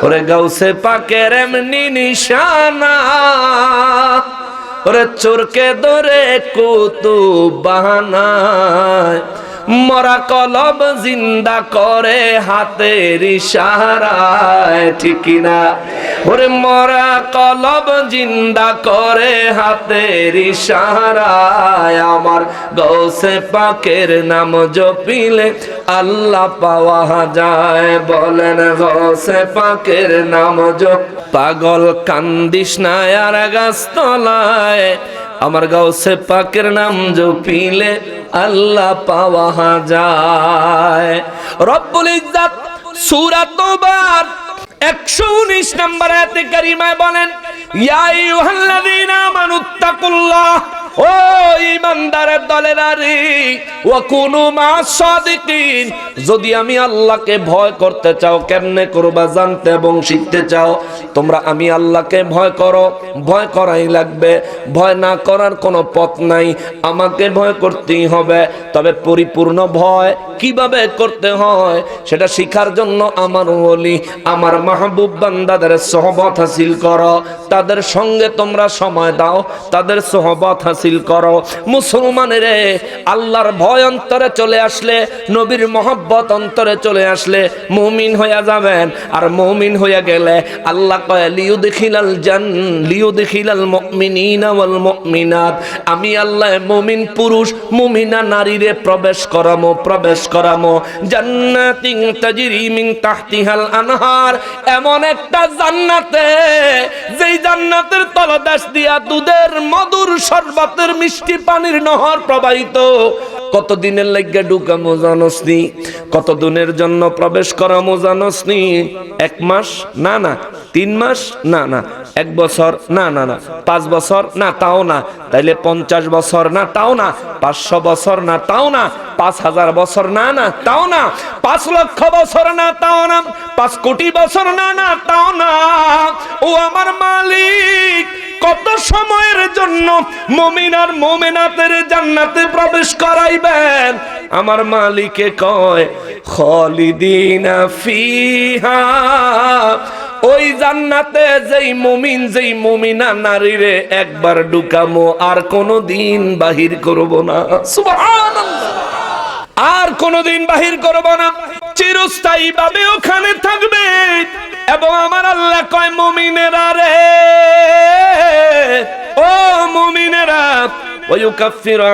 ওরে গাউসে পাকের এমনি নিশানা, ওরে চোরকে ধরে কুতুব বাহানায়, মরা কলব জিন্দা করে হাতের ইশারায়, ঠিক না? ওরে মরা কলব জিন্দা করে হাতের ইশারায়, আমার গাউসে পাকের নাম জপিলে আল্লাহ পাওয়া যায়। বলেন গাউসে পাকের নাম জপ। পাগল কান্দিস না আর গাছতলায়, আমার গাউসে পাকের নাম জপিলে আল্লাহ পাওয়া যায়। রব্বুল ইজ্জত সূরা তওবার 119 নম্বর আয়াতে কারিমায় বলেন, ইয়া আইয়ুহাল্লাযীনা আমানুত্তাকুল্লাহ, ও ঈমানদারের দলেরারে, ওয়া কুনু মা'আস সাদিকিন, যদি আমি আল্লাহকে ভয় করতে চাও, কেমনে করবা জানতে এবং শিখতে চাও, তোমরা আমি আল্লাহকে ভয় করো। ভয় করাই লাগবে, ভয় না করার কোনো পথ নাই, আমাকে ভয় করতেই হবে। তবে পরিপূর্ণ ভয় কিভাবে করতে হয় সেটা শিখার জন্য আমার ওলি, আমার মাহবুব বান্দাদের সোহবত হাসিল করো, তাদের সঙ্গে তোমরা সময় দাও, তাদের সোহবত হাসিল করো। মুসলমানের আল্লাহর ভয় অন্তরে চলে আসলে, নবীর মহব্বত অন্তরে চলে আসলে মুমিন হয়ে যাবেন। আর মুমিন হয়ে গেলে আল্লাহ কয় লিউদখিলাল মুমিনিনা ওয়াল মুমিনাত, আমি আল্লাহ মুমিন পুরুষ মুমিনা নারীরে প্রবেশ করামো জান্নাতিন তাজরি মিন তাহতিহাল আনহার, এমন একটা জান্নাতে যেই জান্নাতের তলদেশ দিয়া দুধের মধুর শরবতের মিষ্টি পানির নহর প্রবাহিত। কতদিনের লাগিয়া ঢুকামো জানোস নি? কতদিনের জন্য প্রবেশ করামো জানোস নি? 1 মাস না, 3 মাস না, 1 বছর না, 5 বছর না, তাও না, তাইলে 50 বছর না, তাও না, 500 বছর না, তাও না, 5000 বছর না, তাও না, 5 লক্ষ বছর না, তাও না, 5 কোটি বছর না, তাও না। ও আমার মালিক, কত সময়ের জন্য মুমিন আর মুমিনাতের জান্নাতে প্রবেশ করাইবেন? আমার মালিকে কয় খালিদিনা ফিহা, ওই জান্নাতে যেই মুমিন যেই মুমিনা নারীরে একবার ঢুকামো, আর কোনদিন বাহির করব না। সুবহানাল্লাহ, আর কোনদিন বাহির করব না, চিরস্থায়ী ভাবে ওখানে থাকবে। এবং আমার আল্লাহ কয় মুমিনেরা রে, ও মুমিনেরা, ওয়ায়ুকাফিরু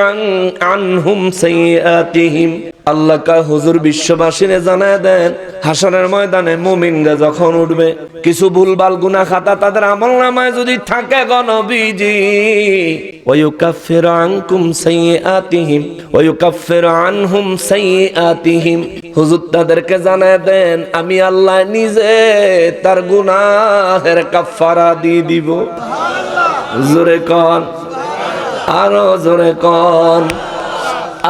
আনহুম সাইয়্যাতিহিম, আল্লাহ কয় হুজুর বিশ্ববাসীরে জানায় দেন, হাসরের ময়দানে মুমিনরা যখন উঠবে, কিছু ভুলভাল গুনাহ খাতা তাদের আমলনামায় যদি থাকে গো নবীজি, ওয়ায়ুকাফিরু আনকুম সাইয়্যাতিহিম ওয়ায়ুকাফিরু আনহুম সাইয়্যাতিহিম, হুজুর তাদেরকে জানায় দেন আমি আল্লাহ নিজে তার গুনাহের কাফারা দিয়ে দিব। জোরে কোন, আরো জোরে কোন।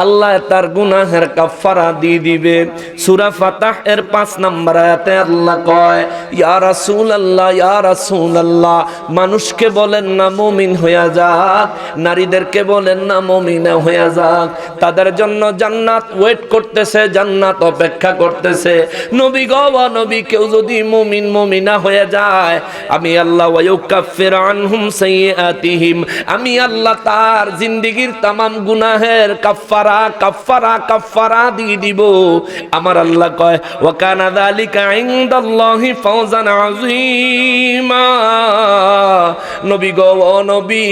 আল্লাহ তার গুনাহের কাফারা দিয়ে দিবে। সূরা ফাতাহ এর 5 নম্বর আয়াতে আল্লাহ কয়, ইয়া রাসূলুল্লাহ, ইয়া রাসূলুল্লাহ, মানুষকে বলেন না মুমিন হয়ে যাক, নারীদেরকে বলেন না মুমিনা হয়ে যাক, তাদের জন্য জান্নাত ওয়েট করতেছে, জান্নাত অপেক্ষা করতেছে। নবী গো নবী, কেউ যদি মুমিন মুমিনা হয়ে যায়, আমি আল্লাহ ওয়ায়ুকাফিরু আনহুম সাইয়্যাতিহিম, আমি আল্লাহ তার জিন্দেগীর तमाम গুনাহের কাফারা দিয়ে দিব। আমার আল্লাহ কয় ওয়া কানা যালিকা ইনদাল্লাহি ফাওজান আযীমা, নবী গো নবী,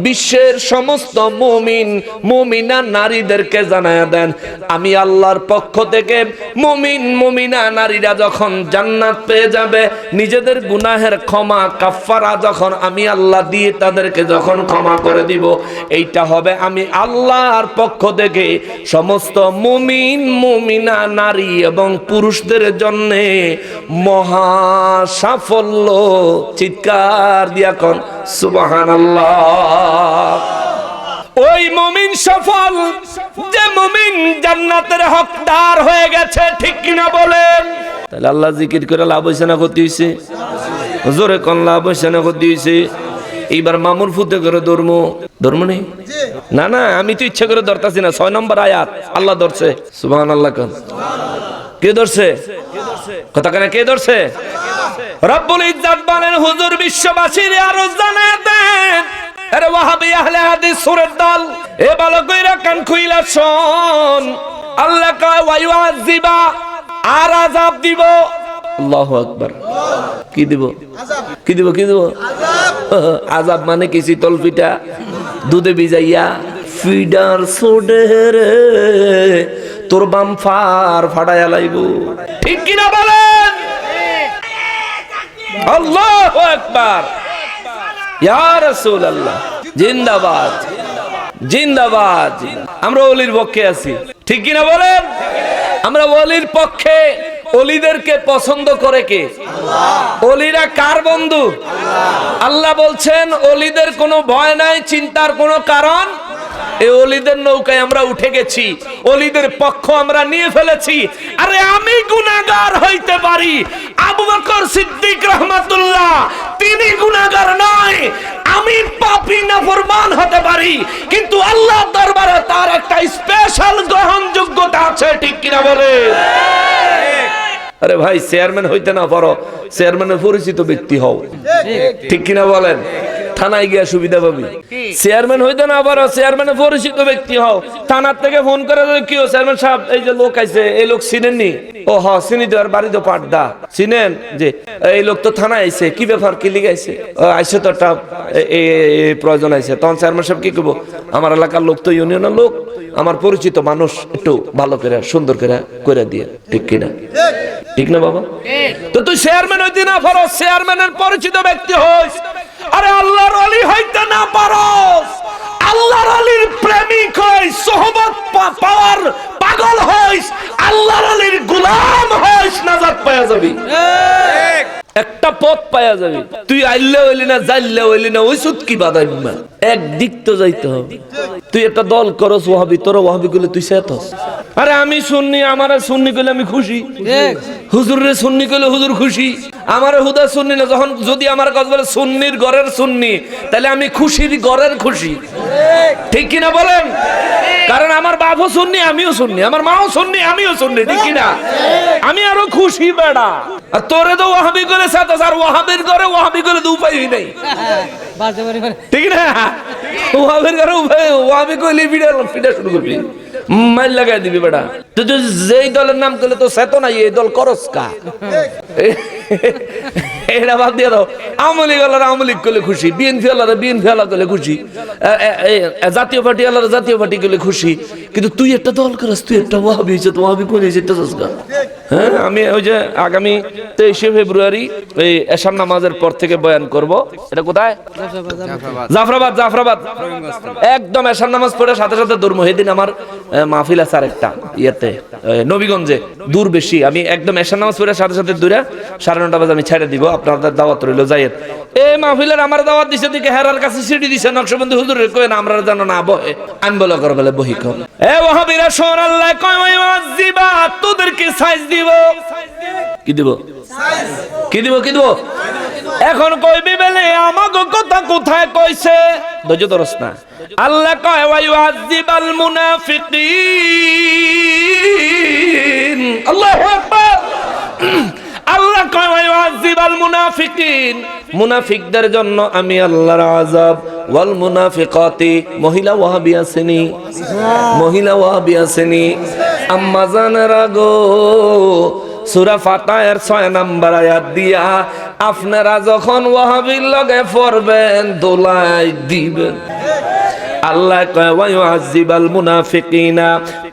বিশ্বের সমস্ত মুমিন মুমিনা নারীদেরকে জানায়া দেন, আমি আল্লাহর পক্ষ থেকে মুমিন মুমিনা নারীরা যখন জান্নাত পেয়ে যাবে, নিজেদের গুনাহের ক্ষমা কাফারা যখন আমি আল্লাহ দিয়ে তাদেরকে যখন ক্ষমা করে দিব, এইটা হবে আমি আল্লাহর পক্ষ থেকে সমস্ত মুমিন মুমিনা নারী এবং পুরুষদের জন্য মহা সাফল্য। চিৎকার দিয়া কোন সুবহানাল্লাহ। ওই মুমিন সফল যে মুমিন জান্নাতের হকদার হয়ে গেছে, ঠিক কিনা বলেন? তাহলে আল্লাহ জিকির করে লাভ হইছে না ক্ষতি হইছে? জোরে কোন লাভ হইছে না ক্ষতি হইছে? এইবার মামুর ফুতে করে ধর্ম নেই না, আমি তো ইচ্ছা করে ধরতাছি না। 6 নম্বর আয়াত আল্লাহ ধরছে। সুবহানাল্লাহ। কে ধরছে কথা কেন? কে ধরছে? রব্বুল ইজ্জত বলেন হুজুর বিশ্ববাসীর আরো জানায় দেন, আরে ওয়াহাবি আহলে হাদিস সুরের দল, এ ভালো কইরা কান খুইলা শোন, আল্লাহ কয় ওয়া ইউআযিবা, আর আযাব দিব। আল্লাহু আকবার। কি দিব? আযাব। কি দিব? কি দিব? আযাব। আযাব মানে কি? শীতল পিঠা দুধে ভিজাইয়া ফিডার সোডে রে তোর বাম ফার ফাড়ায়া লাইব। ঠিক কি না বলেন? আল্লাহু আকবার। ইয়া রাসূলুল্লাহ জিন্দাবাদ, জিন্দাবাদ। আমরা ওলির পক্ষে আছি, ঠিক কি না বলেন? আমরা ওলির পক্ষে। ওলিদেরকে পছন্দ করে কে? আল্লাহ। ওলিরা কার বন্ধু? আল্লাহ। আল্লাহ বলছেন ওলিদের কোনো ভয় নাই, চিন্তার কোনো কারণ। এই ওলিদের নৌকায় আমরা উঠে গেছি, ওলিদের পক্ষ আমরা নিয়ে ফেলেছি। আরে আমি গুনাহগার হইতে পারি, আবু বকর সিদ্দিক রাহমাতুল্লাহ তিনি গুনাহগার নয়, আমি পাপী নাফরমান হতে পারি, কিন্তু আল্লাহর দরবারে তার একটা স্পেশাল গ্রহণযোগ্যতা আছে, ঠিক কিনা বলে? আরে ভাই, চেয়ারম্যান হইতে না পারো, চেয়ারম্যানের পরিচিত ব্যক্তি হও, ঠিক কিনা বলেন? থানায় গিয়া সুবিধা পাবি। চেয়ারম্যান হইতে না পারো, চেয়ারম্যানের পরিচিত ব্যক্তি হও। থানার থেকে ফোন করে কি ও চেয়ারম্যান সাহেব, এই যে লোক আইছে, এই লোক চিনেননি? ও হ চিনি, তো আর বাড়ি তো পাটদা, চিনেন? যে এই লোক তো থানায় আইছে, কি ব্যাপার, কি লিগে আইছে? আইসে তো একটা প্রয়োজন আইছে। তখন চেয়ারম্যান সাহেব কি করবো, আমার এলাকার লোক তো ইউনিয়নের লোক, আমার পরিচিত মানুষ, একটু ভালো করে সুন্দর করে দিয়ে, ঠিক কিনা? ঠিক না বাবা? তো তুই চেয়ারম্যান হইতে না পারো, চেয়ারম্যানের পরিচিত ব্যক্তি হইস। আরে আল্লাহর ওলি হইতে না পারোস, আল্লাহর ওলির প্রেমিক হইস, সোহবত পাওয়ার পাগল হইস, আল্লাহর ওলির গোলাম হইস, নাজাত পাওয়া যাবি। একটা পথ পাওয়া যাবি। তুই আইলে হইলি না, যাইলে হইলি না, ওই সুদ কি বাধা? একদিক তো যাইতে হবে। তুই একটা দল করস ওয়াহাবি, তোর ওয়াহাবি গুলো তুই সেতস। আরে আমি সুন্নি, আমারে সুন্নি কইলে আমি খুশি, হুজুরে সুন্নি কইলে হুজুর খুশি, আমারে হুদা সুন্নি না। যখন যদি আমার কাছে বলে সুন্নির ঘরের সুন্নি, তাহলে আমি খুশির ঘরের খুশি, ঠিক কিনা বলেন? কারণ আমার বাপও সুন্নি, আমিও সুন্নি, আমার মাও সুন্নি, আমিও সুন্নি, ঠিক কিনা? আমি আরো খুশি বেড়া। আর তোরে তো ওয়াহাবি করে সেতস, আর ওয়াহাবির ঘরে ওয়াহাবি করে তো উপায়ই নাই, ঠিক না? ওয়াহাবির ঘরে ওয়াহাবি কইলে পিঠা শুরু করবি, মাইল লাগাই দিবি বেটা। তুই তো যেই দলের নাম করলে তো সেতো নাই, এই দল করস কা? এটা বাদ দিয়ে দাও। আওয়ামী লীগ আল্লাহর আওয়ামী লীগ করলে খুশি, বিএনপি আল্লাহর বিএনপি আল্লাহ করলে খুশি, জাতীয় পার্টি আল্লাহর জাতীয় পার্টি করলে খুশি। কিন্তু তুই একটা দল করস, তুই একটা ওয়াহাবি হয়েছে, তো ওয়াহাবি করে যেতেছস গা? হ্যাঁ, আমি ওই যে আগামী 23শে ফেব্রুয়ারি এই এশার নামাজের পর থেকে বয়ান করব। এটা কোথায়? জাফরাবাদ। জাফরাবাদ একদম এশার নামাজ পড়ে সাথে সাথে দূর। মহিদিন আমার মাহফিল আছে আরেকটা ইয়েতে, নবীগঞ্জে, দূর বেশি। আমি একদম এশার নামাজ পড়ে সাথে সাথে দূরে 9:30 বাজে আমি ছেড়ে দিব। আপনাদের দাওয়াত রইল, যাইয়েন। এই মাহফিলের আমার দাওয়াত দিছে, দিকে হেরার কাছে সিডি দিছে, নকশবন্দি হুজুরের কই না আমরা জানো না বহে, আমি বলা করে বলে বহি কম। এ ওয়াহাবিরা শোন, আল্লাহ কয় ওয়াজিবা, তোদেরকে সাইজ দিব। কি দিব? কি দিব? কি দিব? এখন কইবি বলে আমাগো কথা কোথায় কইছে? ধৈর্য ধরস না। আল্লাহ কয় ওয়াজিবাল মুনাফিকিন। আল্লাহু আকবার। আল্লাহ কয় ওয়াজিবাল মুনাফিকিন, মুনাফিকদের জন্য আমি আল্লাহর আযাব। ওয়াল মুনাফিকাতি, মহিলা ওয়াহাবি আসেনি, মহিলা ওয়াহাবি আসেনি। আম্মা জানেরা গো, সূরা ফাতিহার 6 নম্বর আয়াত দিয়া আপনারা যখন ওয়াহাবির লগে পড়বেন দোলাই দিবেন। আল্লাহ কয় ওয়া ইউআযিবাল মুনাফিকিনা,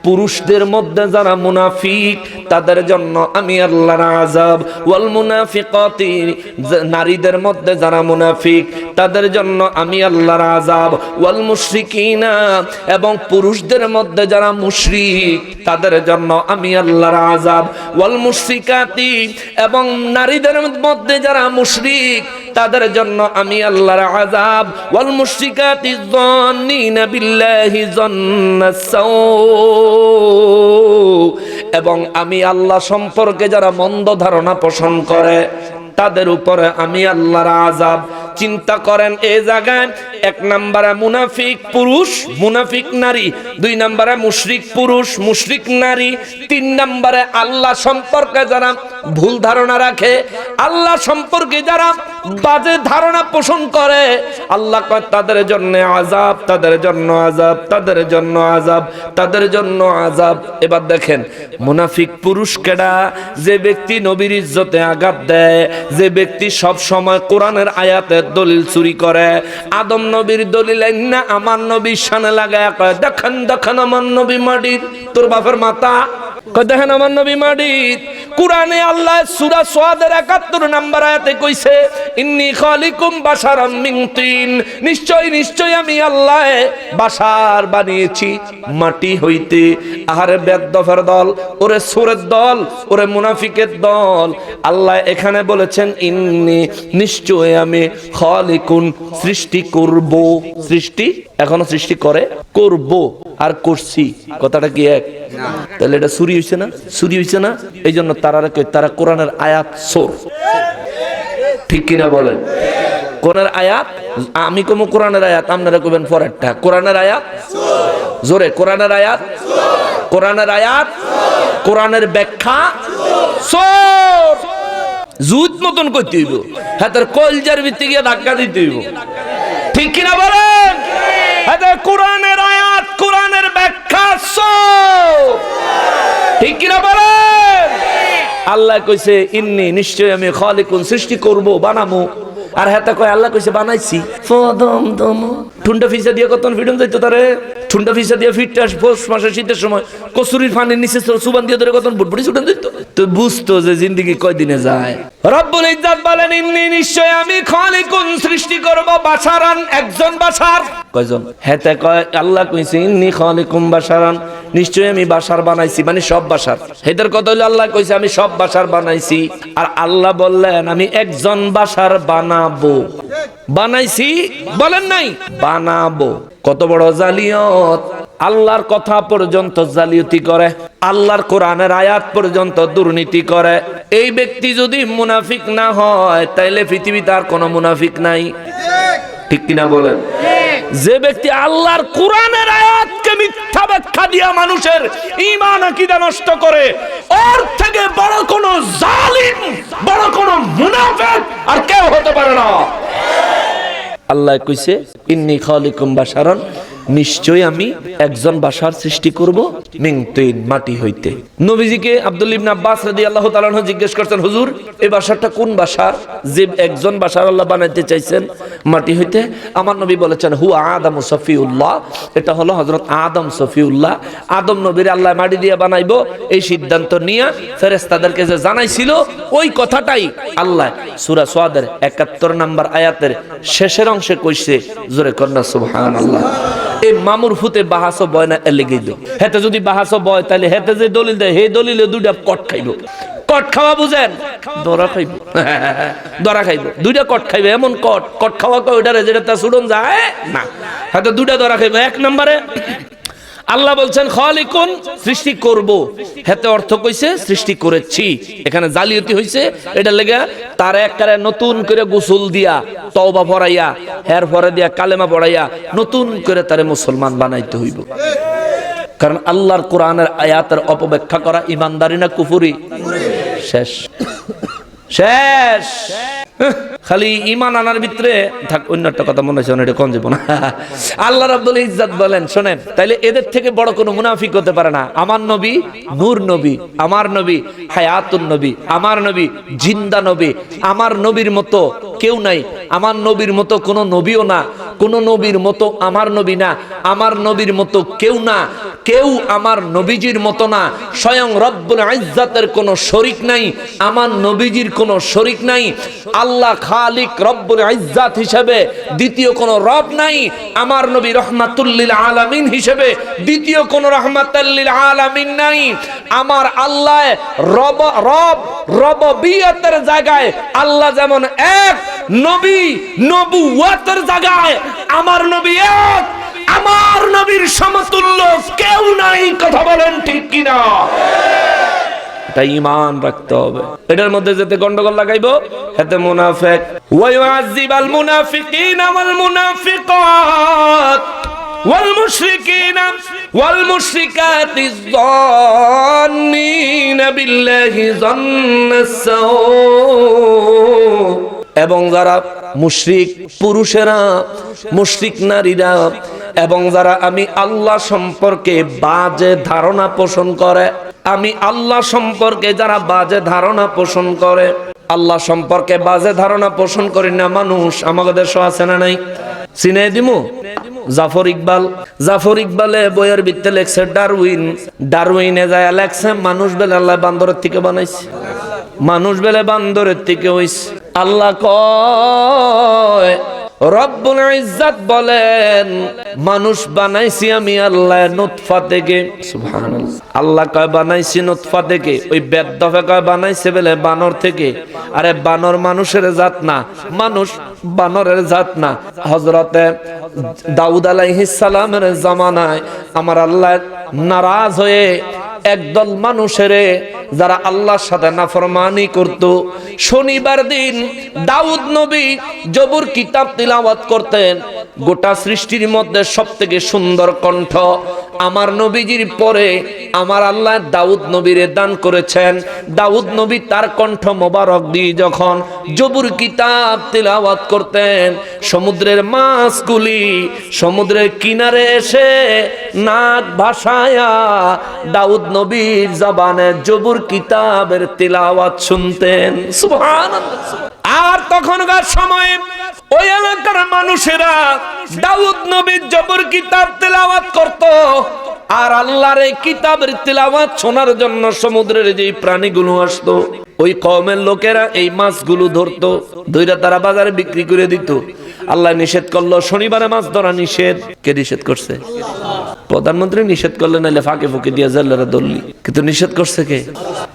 পুরুষদের মধ্যে যারা মুনাফিক তাদের জন্য আমি আল্লাহর আযাব। ওয়াল মুনাফিকাতি, নারীদের মধ্যে যারা মুনাফিক তাদের জন্য আমি আল্লাহর আযাব। ওয়াল মুশরিকিনা, এবং পুরুষদের মধ্যে যারা মুশরিক তাদের জন্য আমি আল্লাহর আযাব। ওয়াল মুশরিকাতি, এবং নারীদের মধ্যে যারা মুশরিক তাদের জন্য আমি আল্লাহর আযাব। ওয়াল মুশরিকাতি যান্নিনা বিল্লাহি যান্নাস সাও, এবং আমি আল্লাহ সম্পর্কে যারা মন্দ ধারণা পোষণ করে তাদের উপরে আমি আল্লাহর আযাব। চিন্তা করেন এই জায়গায় 1 নম্বরে মুনাফিক পুরুষ মুনাফিক নারী, 2 নম্বরে মুশরিক পুরুষ মুশরিক নারী, 3 নম্বরে আল্লাহ সম্পর্কে যারা ভুল ধারণা রাখে, আল্লাহ সম্পর্কে যারা বাজে ধারণা পোষণ করে, আল্লাহ কয় তাদের জন্য আযাব, তাদের জন্য আযাব, তাদের জন্য আযাব, তাদের জন্য আযাব। এবার দেখেন মুনাফিক পুরুষ কেডা? যে ব্যক্তি নবীর ইজ্জতে আঘাত দেয়, যে ব্যক্তি সব সময় কোরআনের আয়াতের দলিল চুরি করে। আদম নবীর দলিল না আমার নবীর শানে লাগায় কয় দেখেন দেখেন আমার নবী মাটির, তোর বাপের মাথা কয় দেখেন আমার নবী মাটির। কোরআনে আল্লাহ সূরা সাদের 71 নম্বর আয়াতে কইছে ইন্নী খালিকুম বাশারাম মিন তিন, নিশ্চয় নিশ্চয় আমি আল্লাহ বাশার বানিয়েছি মাটি হইতে। আহারে বেদফের দল, ওরে সুরের দল, ওরে মুনাফিকের দল, আল্লাহ এখানে বলেছেন ইন্নী নিশ্চয় আমি খালিকুন সৃষ্টি করব। সৃষ্টি এখনো সৃষ্টি করে, করব আর করছি, কথাটা কি এক? তাহলে এটা চুরি হইছে না? চুরি হইছে না? এই জন্য তারা কোরআনের আয়াত চোর, ঠিক কিনা বলেন? কোরআনের আয়াত আমি কম, কোরআনের আয়াত আপনারা কবেন পরেরটা। কোরআনের আয়াত জোরে, কোরআনের আয়াত, কোরআনের আয়াত, কোরআনের ব্যাখ্যা চোর। জুত মতন করতে হইব, হ্যাঁ তার কলজার ভিত্তি গিয়ে ধাক্কা দিতে হইব, ঠিক কিনা বলেন? হ্যাঁ কোরআনের আয়াত, কোরআনের ব্যাখ্যা চোর, ঠিক কিনা বলেন? আল্লাহ কইছে ইন্নী নিশ্চয় আমি খালিকুন সৃষ্টি করব, বানামু। আর হেতা কয় আল্লাহ কইছে বানাইছি। ফদম দম ঠুন্ডা ফিসা দিয়ে কত ফিডম যাইতো তারে, ঠুন্ডা ফিসা দিয়ে ফিটটাস পৌষ মাসে শীতের সময় কসুরির পানির নিচে সুবান দিয়ে ধরে কত বুটবুটি ছুটান দিত, তো বুঝতো যে জিন্দেগি কয়দিনে যায়। রব্বুল ইজ্জত বলেন ইন্নী নিশ্চয় আমি খালিকুন সৃষ্টি করব বাশারান, একজন বাশার। কয়জন? হেতা কয় আল্লাহ কইছে ইন্নী খালিকুম বাশারান, নিশ্চয় আমি বাশার বানাইছি, মানে সব বাশার। হেদার কথা হইলো আল্লাহ কইছে আমি সব বাশার বানাইছি, আর আল্লাহ বললেন আমি একজন বাশার বানাবো। বানাইছি বলেন নাই, বানাবো। কত বড় জালিয়াত! আল্লাহর কথা পর্যন্ত জালিয়াতি করে, আল্লাহর কোরআনের আয়াত পর্যন্ত দুর্নীতি করে। এই ব্যক্তি যদি মুনাফিক না হয় তাইলে পৃথিবীতে আর কোনো মুনাফিক নাই, ঠিক কিনা বলেন? যে ব্যক্তি আল্লাহর কোরআনের আয়াতকে মিথ্যা ব্যাখ্যা দিয়া মানুষের ঈমান আকীদা নষ্ট করে, ওর থেকে বড় কোন জালিম, বড় কোন মুনাফিক আর কেউ হতে পারে না। আল্লাহ কইছে ইন্নী খালিকুম বাশারান, নিশ্চয় আমি একজন বাশার সৃষ্টি করব মিন তিন, মাটি হইতে। নবীজিকে আব্দুল্লাহ ইবনে আব্বাস রাদিয়াল্লাহু তাআলা আনহু জিজ্ঞেস করতেন হুজুর এই বাশারটা কোন বাশার, যে একজন বাশার আল্লাহ বানাইতে চাইছেন মাটি হইতে? আমার নবী বলেছেন হুয়া আদম সফিউল্লাহ, এটা হলো হযরত আদম সফিউল্লাহ। আদম নবীর আল্লাহ মাটি দিয়ে বানাইবো এই সিদ্ধান্ত নিয়ে ফেরেশতাদেরকে যে জানাইছিল, ওই কথাটাই আল্লাহ সূরা সাদের 71 নম্বর আয়াতের শেষের অংশে কইছে, জোরে কন্না সুবহানাল্লাহ। এই মামুর ফুতে বাহাসো বয় না এলেগেই দো, হেতে যদি বাহাসো বয় তাহলে হেতে যে দলিল দেয় হে দলিলে দুইটা কট খাইব। কট খাওয়া বুঝেন? দরা খাইব, দরা খাইব, দুইটা কট খাইবে। এমন কট, কট খাওয়া কয় ওইটারে যেটা তা ছুটন যায় না, হয়তো দুইটা দরা খাইব। 1 নম্বরে আল্লাহ বলছেন খালিকুন সৃষ্টি করব, হেতে অর্থ কইছে সৃষ্টি করেছি। এখানে জালিয়াতি হইছে, এটা লেগে তার একবারে নতুন করে গোসল দিয়া তওবা পড়াইয়া হের পরে দিয়া কালেমা পড়াইয়া নতুন করে তারে মুসলমান বানাইতে হইব। কারণ আল্লাহর কোরআনের আয়াতের অপব্যাখ্যা করা ইমানদারি না কুফরি? শেষ শেষ। খালি ঈমান আনার ভিতরে থাক, অন্য একটা কথা মনে হচ্ছে এটা কোন জীবন। আল্লাহ রাব্বুল ইজ্জত বলেন শোনেন, তাইলে এদের থেকে বড় কোনো মুনাফিক হতে পারে না। আমার নবী নূর নবী, আমার নবী হায়াতুন নবী, আমার নবী জিন্দা নবী, আমার নবীর মতো কেউ নাই, আমার নবীর মতো কোনো নবীও না, কোন নবীর মতো আমার নবী না, আমার নবীর মতো কেউ না, কেউ আমার নবীজির মতো না। স্বয়ং রব্বুল ইজ্জতের কোনো শরীক নাই, আমার নবীজির কোনো শরীক নাই। আল্লাহ খালিক রব্বুল ইজ্জত হিসেবে দ্বিতীয় কোনো রব নাই, আমার নবী রহমাতুল লিল আলামিন হিসেবে দ্বিতীয় কোনো রহমাতুল লিল আলামিন নাই। আমার আল্লাহ রব রব রববিয়তের জায়গায় আল্লাহ যেমন এক, নবী নবুয়তের জায়গায় আমার নবী এক। আমার নবীর সমতুল্য কেউ নাই, কথা বলেন ঠিক কিনা? এটা ঈমান রাখতে হবে। এটার মধ্যে যেতে গন্ডগোল লাগাইবো এতে মুনাফিক। ওয়া ইউআযিবাল মুনাফিকিনা ওয়াল মুনাফিকাত ওয়াল মুশরিকিনা ওয়াল মুশরিকাতি যান্নিনা বিল্লাহি যান্নাস সাও, এবং যারা মুশরিক পুরুষেরা, মুশরিক নারীরা, এবং যারা আমি আল্লাহ সম্পর্কে বাজে ধারণা পোষণ করে, আমি আল্লাহ সম্পর্কে যারা বাজে ধারণা পোষণ করে, আল্লাহ সম্পর্কে বাজে ধারণা পোষণ করি না মানুষ আমাদের দেশে আছে না নাই? চিনে দিমু জাফর ইকবাল। জাফর ইকবালে বইয়ের ভিতরে লেখছে ডারউইনে যায় লেখছে মানুষ বেলে আল্লাহ বান্দরের থেকে বানাইছে, মানুষ বেলে বান্দরের থেকে হইছে। আল্লাহ কয়, রব্বুল ইজ্জত বলেন মানুষ বানাইছি আমি আল্লাহ নুতফা থেকে। সুবহানাল্লাহ। আল্লাহ কয় বানাইছি নুতফা থেকে, ওই বেদফে কয় বানাইছে বলে বানর থেকে। আরে বানর মানুষের জাত না, মানুষ বানরের জাত না। হযরতে দাউদ আলাইহিস সালামের জামানায় আমার আল্লাহ নারাজ হয়ে একদল মানুষের যারা আল্লাহর সাথে নাফরমানি করত, শনিবার দিন দাউদ নবী জবুর কিতাব তিলাওয়াত করতেন। গোটা সৃষ্টির মধ্যে সবথেকে সুন্দর কণ্ঠ আমার নবীজির পরে আমার আল্লাহ দাউদ নবীরে দান করেছেন। দাউদ নবী তার কণ্ঠ মোবারক দিয়ে যখন জবুর কিতাব তিলাওয়াত করতেন, সমুদ্রের মাছগুলি সমুদ্রের কিনারে এসে নাক ভাসায়া দাউদ নবীর জবানে জবুর কিতাবের তিলাওয়াত শুনতেন। সুবহানাল্লাহ। আর তখনকার সময়ে ওই এলাকার মানুষেরা দাউদ নবীর জবুর কিতাব তিলাওয়াত করত, আর আল্লাহর এই কিতাবের তিলাওয়াত শোনার জন্য সমুদ্রের যে প্রাণীগুলো আসতো, ওই কওমের লোকেরা এই মাছগুলো ধরতো, ধইরা তারা বাজারে বিক্রি করে দিত। আল্লাহ নিষেধ করলো, শনিবারে মাছ ধরা নিষেধ। কে নিষেধ করছে? প্রধানমন্ত্রী নিষেধ করলে, নাইলে ফাঁকে ফুঁকে দিয়ে জাল্লারা ধরলি। কিন্তু নিষেধ করছে কে?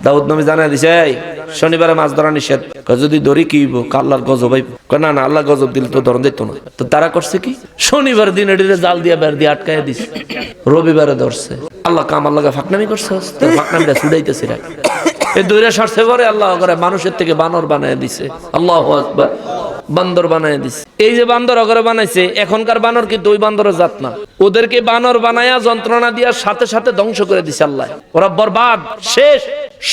দাউদ নবী জানাই দিছে, এই শনিবারে মাছ ধরা নিষেধ। যদি ধরি কি হইব? আল্লাহর গজব হইব। না না, আল্লাহ গজব দিলে তো ধরন দিত না। তো তারা করছে কি? শনিবার দিন এটিরে জাল দিয়া বের দিয়ে আটকাইয়া দিছে, রবিবারে ধরছে। আল্লাহ কামার লাগা ফাঁকনামি করছে, ফাঁকনামিটা ছুড়াইতেছে। এই দৈরা সারছে পরে আল্লাহ করে মানুষের থেকে বানর বানায় দিছে। আল্লাহু আকবার। বান্দর বানায় দিছে। এই যে বান্দর অগরে বানাইছে, এখনকার বানর কিন্তু ওই বান্দরের জাত না। ওদেরকে বানর বানায়া যন্ত্রণা দিয়া সাথে সাথে ধ্বংস করে দিছে আল্লাহ। ওরা বরবাদ, শেষ,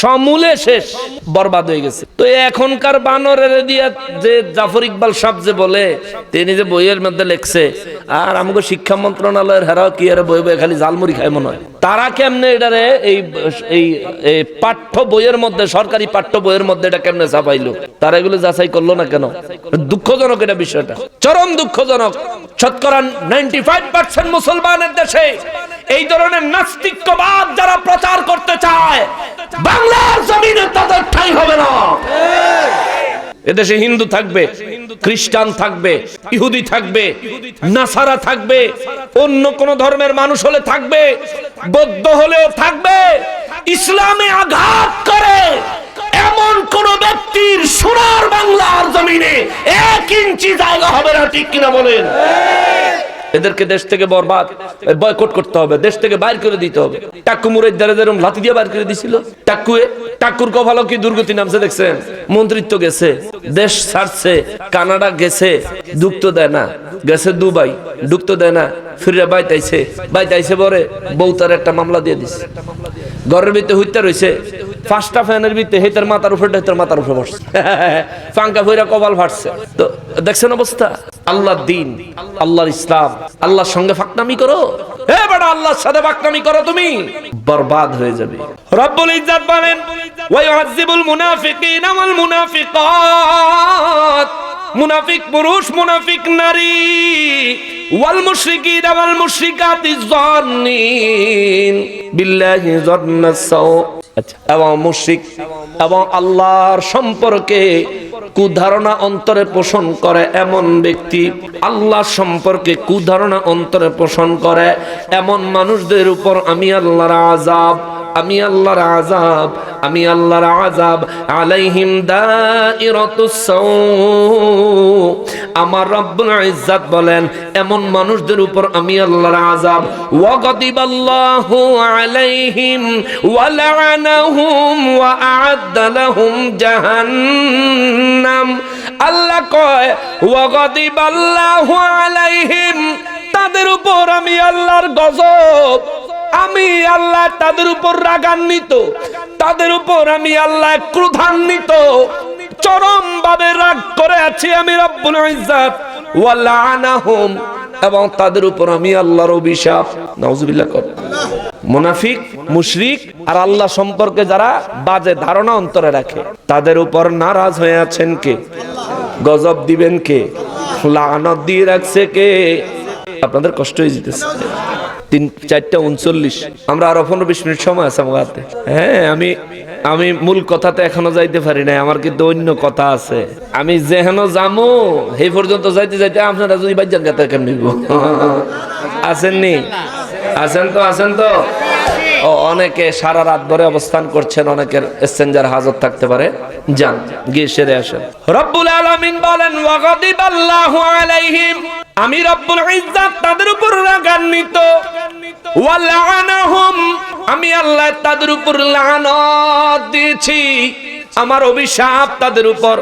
সমূলে শেষ, বরবাদ হয়ে গেছে। তো এখনকার বানরের দিয়া যে জাফর ইকবাল সাহেব যে বলে, তিনি যে বইয়ের মধ্যে লেখছে, আর আমাকে শিক্ষা মন্ত্রণালয়ের হেরাও কি আর বই বই খালি জালমুড়ি খায় মনে হয়। তারা কেমনে এটারে এই পাঠ্য বইয়ের মধ্যে, সরকারি পাঠ্য বইয়ের মধ্যে এটা কেমনে ছাপাইলো? তারা এগুলো যাচাই করলো না কেন? দুঃখজনক এটা বিষয়টা, চরম দুঃখজনক। শতকরা 95% মুসলমানের দেশে এই ধরনের নাস্তিকবাদ যারা প্রচার করতে চায়, বাংলার জমিনে তাদের ঠাঁই হবে না। এদেশে হিন্দু থাকবে, খ্রিস্টান থাকবে, ইহুদি থাকবে, নাসারা থাকবে, অন্য কোন ধর্মের মানুষ হলে থাকবে, বৌদ্ধ হলেও থাকবে। ইসলামে আঘাত করে এমন কোন ব্যক্তির সোনার বাংলার জমিনে 1 ইঞ্চি জায়গা হবে না, ঠিক কিনা বলেন? এদেরকে দেশ থেকে বরবাদ, বয়কট করতে হবে, দেশ থেকে বাইর করে দিতে হবে। টাক্কু মুরের দ্বারা যেরকম লাথি দিয়ে বাইর করে দিছিল, টাক্কুর কপালও কি দুর্গতি নামছে দেখছেন? মন্ত্রিত্ব গেছে, দেশ ছাড়ছে, কানাডা গেছে, ঢুকতে দেয় না, গেছে দুবাই, ঢুকতে দেয় না, ফিরে বাইতাইছে পরে বউ তার একটা মামলা দিয়ে দিছে। ঘরের ভিতরে হইতে রয়েছে, 5টা ফ্যানের ভিতরে হেতার মাথার উপরে বসছে, ফাঙ্কা ফইরা কপাল ফাটছে। তো দেখছেন অবস্থা? আল্লাহর দিন, আল্লাহর ইসলাম, আল্লাহর সঙ্গে ফাকনামি করো, হে বেটা আল্লাহর সাথে ফাকনামি করো, তুমি বরবাদ হয়ে যাবে। রব্বুল ইজ্জত বলেন, ওয়া ইউআযিবুল মুনাফিকিনা ওয়াল মুনাফিকাত, মুনাফিক পুরুষ, মুনাফিক নারী, ওয়াল মুশরিকিনা ওয়াল মুশরিকাতি যান্নিন বিল্লাহি যান্নাস সাও, এবং মুশরিক এবং আল্লাহর সম্পর্কে কুধারণা অন্তরে পোষণ করে এমন ব্যক্তি, আল্লাহ সম্পর্কে কুধারণা অন্তরে পোষণ করে এমন মানুষদের উপর আমি আল্লাহর আযাব, আমি আল্লাহর আযাব, আমি আল্লাহর আযাব, আলাইহিম দাইরাতুস সাও, আমার রব্বুল ইজ্জাত বলেন এমন মানুষদের উপর আমি আল্লাহর আযাব ওয়া গাদিবাল্লাহু আলাইহিম ওয়া লা'নাহুম ওয়া আ'আদ্দা লাহুম জাহান্নাম। আল্লাহ কয় ওয়া গাদিবাল্লাহু আলাইহিম, তাদের উপর আমি আল্লাহর গজব, আমি আল্লাহ তাদের উপর রাগান্বিত, তাদের উপর আমি আল্লাহ ক্রোধান্বিত, চরম ভাবে রাগ করে আছি আমি রব্বুল ইজ্জাত। ওয়া লা'নাহুম, এবং তাদের উপর আমি আল্লাহর অভিশাপ। নাউজুবিল্লাহ। মুনাফিক, মুশরিক আর আল্লাহ সম্পর্কে যারা বাজে ধারণা অন্তরে রাখে তাদের উপর নারাজ হয়ে আছেন কে? গজব দিবেন কে? লানত দিয়ে রাখছে কে? আপনাদের কষ্ট হয়ে যেতেছে। 3:39 আমরা আরো 15-20 মিনিট সময় আছে আমার হাতে। হ্যাঁ, আমি মূল কথাতে এখনো যাইতে পারি নাই, আমার কিন্তু অন্য কথা আছে। আমি যেহেন যামু এই পর্যন্ত যাইতে যাইতে আপনারা যদি বাজ্জান গাতে কেমনি আসেননি? আছেন তো অনেকে সারা রাত ধরে অবস্থান করছেন, অনেকের এক্সচেঞ্জার হাজত থাকতে পারে, যান গিয়ে সেরে আসেন। রব্বুল আলামিন বলেন ওয়া গাদিবাল্লাহু আলাইহিম, আমি রব্বুল ইজ্জাত তাদের উপর রাগান্বিত, ওয়া লা'নাহুম, আমি আল্লাহ তাদের উপর লানত দিয়েছি, আমার অভিশাপ তাদের উপর,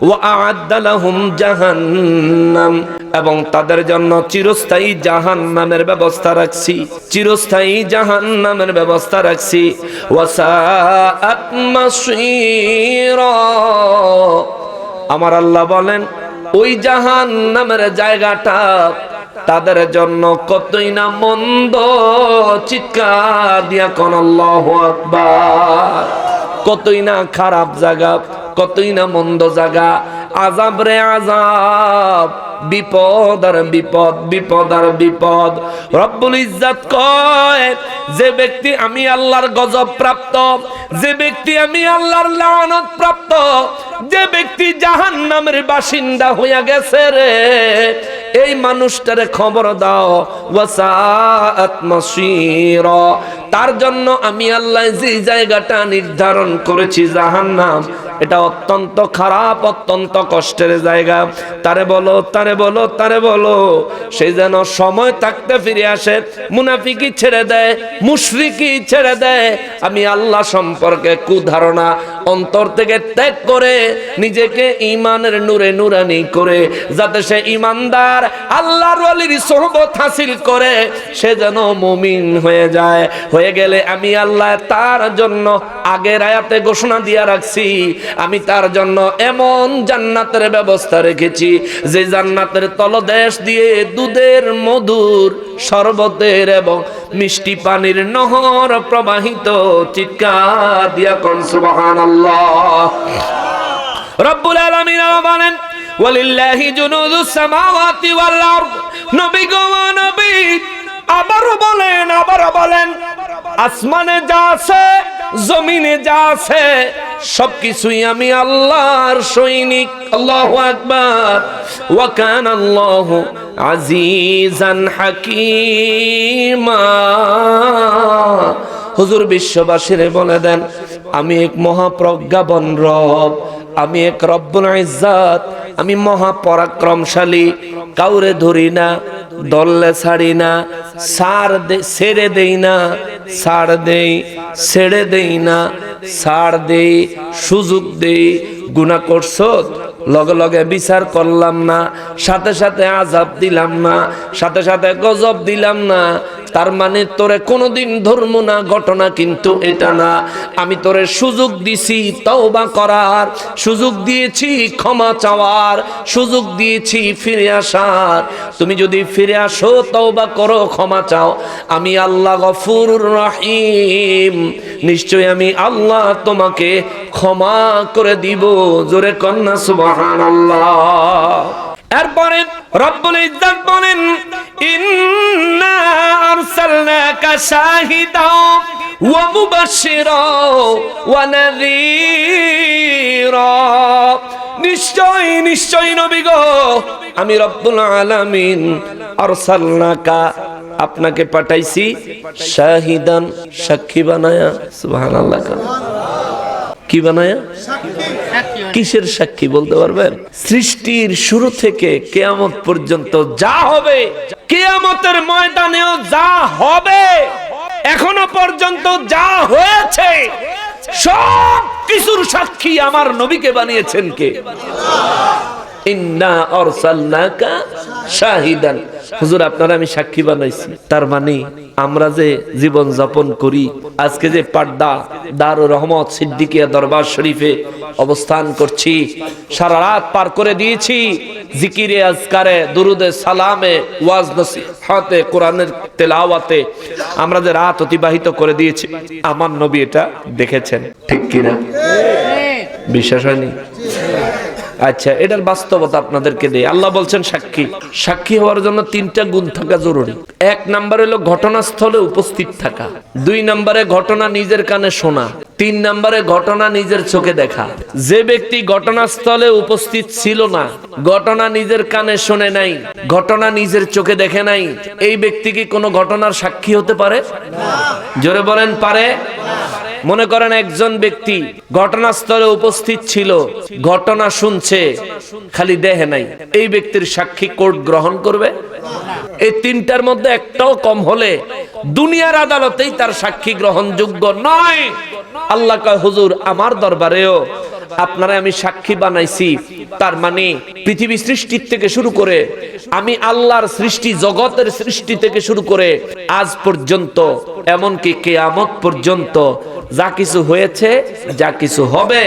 ওয়া আ'আদ্দা লাহুম জাহান্নাম, এবং তাদের জন্য চিরস্থায়ী জাহান্নামের ব্যবস্থা রাখছি, চিরস্থায়ী জাহান্নামের ব্যবস্থা রাখছি। ওয়া সাআত মাসীরা, আমার আল্লাহ বলেন ওই জাহান্নামের জায়গাটা তাদের জন্য কতই না মন্দ। চিৎকার দিয়া কোন আল্লাহু আকবার। কতই না খারাপ জায়গা, কতই না মন্দ জায়গা। আযাব রে আযাব, বিপদ আর বিপদ, বিপদ আর বিপদ। রব্বুল ইজ্জাত কয় যে ব্যক্তি আমি আল্লাহর গজব প্রাপ্ত, যে ব্যক্তি আমি আল্লাহর লানত প্রাপ্ত, যে ব্যক্তি জাহান্নামের বাসিন্দা হইয়া গেছে রে, এই মানুষটারে খবর দাও ওয়াসাআত মাসীরা, তার জন্য আমি আল্লাহ যে জায়গাটা নির্ধারণ করেছি জাহান্নাম, এটা অত্যন্ত খারাপ, অত্যন্ত কষ্টের জায়গা। তারে বলো, তারে বলো, তারে বলো সে যেন সময় থাকতে ফিরে আসে, মুনাফিকি ছেড়ে দেয়, মুশরিকি ছেড়ে দেয়, আমি আল্লাহ সম্পর্কে কুধারণা অন্তর থেকে ত্যাগ করে নিজেকে ঈমানের নূরে নূরানি করে যাতে সে ঈমানদার আল্লাহর ওয়ালির সোহবত হাসিল করে, সে যেন মুমিন হয়ে যায়। হয়ে গেলে আমি আল্লাহ তার জন্য আগের আয়াতে ঘোষণা দিয়া রাখছি, আমি তার জন্য এমন জান্নাতের ব্যবস্থা রেখেছি যে জান্নাতের তলদেশ দিয়ে দুধের, মধুর, শরবতের এবং মিষ্টি পানির নহর প্রবাহিত। চিৎকার দিয়া কোন সুবহানাল্লাহ। রব্বুল আলামিন বলেন ওয়ালিল্লাহি জুনুদুস সামাওয়াতি ওয়াল আরদ। নবী গো নবী আবারো বলেন আসমানে যা আছে, জমিনে যা আছে, সবকিছুই আমি আল্লাহর সৈনিক। আল্লাহু আকবার। ওয়া কানা আল্লাহু আজিজান হাকীমা। হুজুর বিশ্ববাসীরে বলে দেন আমি এক মহাপ্রজ্ঞাবান রব, আমি এক রব্বুল ইজ্জাত, আমি মহাপরাক্রমশালী, কাউরে ধরি না, দললে ছাড়ি না, ছেড়ে দেই না, ছাড় দেই, ছেড়ে দেই না, ছাড় দেই, সুযোগ দেই। গুনাহ করছো লগে লগে বিচার করলাম না, সাথে সাথে আযাব দিলাম না, সাথে সাথে গজব দিলাম না। তার মানে তোরে কোনোদিন ধর্ম না, ঘটনা কিন্তু এটা না। আমি তোরে সুযোগ দিছি তওবা করার, সুযোগ দিয়েছি ক্ষমা চাওয়ার, সুযোগ দিয়েছি ফিরে আসার। তুমি যদি ফিরে আসো, তওবা করো, ক্ষমা চাও, আমি আল্লাহ গফুরুর রহিম, নিশ্চয় আমি আল্লাহ তোমাকে ক্ষমা করে দিব। জোরে কন্না সুবহানাল্লাহ। এরপরে রব্বুল ইজ্জাত বলেন ইন্না আরসালনাকা শাহিদাও ওয়া মুবাশশিরাও ওয়া নাযীরা। নিশ্চয় নবী গো, আমি রব্বুল আলামিন আরসালনাকা, আপনাকে পাঠাইছি, শাহিদান, সাক্ষী বানায়া। সুবহানাল্লাহ। কি বানায়া? কিসের সাক্ষী বলতে পারবেন? সৃষ্টির শুরু থেকে কিয়ামত পর্যন্ত যা হবে, কিয়ামতের ময়দানেও যা হবে, এখনো পর্যন্ত যা হয়েছে, সব কিছুর সাক্ষী আমার নবীকে বানিয়েছেন কে? ইন্না আরসালনাকা শাহিদান। হুজুর আপনারা আমি সাক্ষী বানাইছি, তার মানে আমরা যে জীবন যাপন করি, আজকে যে পাড্ডা দারুর রহমত সিদ্দিকিয়া দরবার শরীফে অবস্থান করছি, সারা রাত পার করে দিয়েছি জিকিরে আজকারে দুরুদে সালামে ওয়াজ নসিহতে কোরআনের তেলাওয়াতে, আমরা যে রাত অতিবাহিত করে দিয়েছি, আমার নবী এটা দেখেছেন, ঠিক কিনা? বিশ্বাস হয়নি? আচ্ছা, এটার বাস্তবতা আপনাদেরকে দেই। আল্লাহ বলছেন সাক্ষী। সাক্ষী হওয়ার জন্য তিনটা গুণ থাকা জরুরি। এক নাম্বার হলো ঘটনাস্থলে উপস্থিত থাকা, দুই নম্বরে ঘটনা নিজের কানে শোনা, তিন নম্বরে ঘটনা নিজের চোখে দেখা। যে ব্যক্তি ঘটনাস্থলে উপস্থিত ছিল না, ঘটনা নিজের কানে শোনে নাই, ঘটনা নিজের চোখে দেখে নাই, এই ব্যক্তি কি কোনো ঘটনার সাক্ষী হতে পারে? জোরে বলেন, পারে? মনে করেন একজন ব্যক্তি ঘটনাস্থলে উপস্থিত ছিল, ঘটনা শুনছে, খালি দেখে নাই, এই ব্যক্তির সাক্ষী কোর্ট গ্রহণ করবে? এই তিনটার মধ্যে একটাও কম হলে দুনিয়ার আদালতেই তার সাক্ষী গ্রহণযোগ্য নয়। আল্লাহ কয়, হুজুর আমার দরবারেও আপনারা আমি সাক্ষী বানাইছি, তার মানে পৃথিবী সৃষ্টির থেকে শুরু করে, আমি আল্লাহর সৃষ্টি জগতের সৃষ্টি থেকে শুরু করে আজ পর্যন্ত, এমনকি কিয়ামত পর্যন্ত যা কিছু হয়েছে, যা কিছু হবে,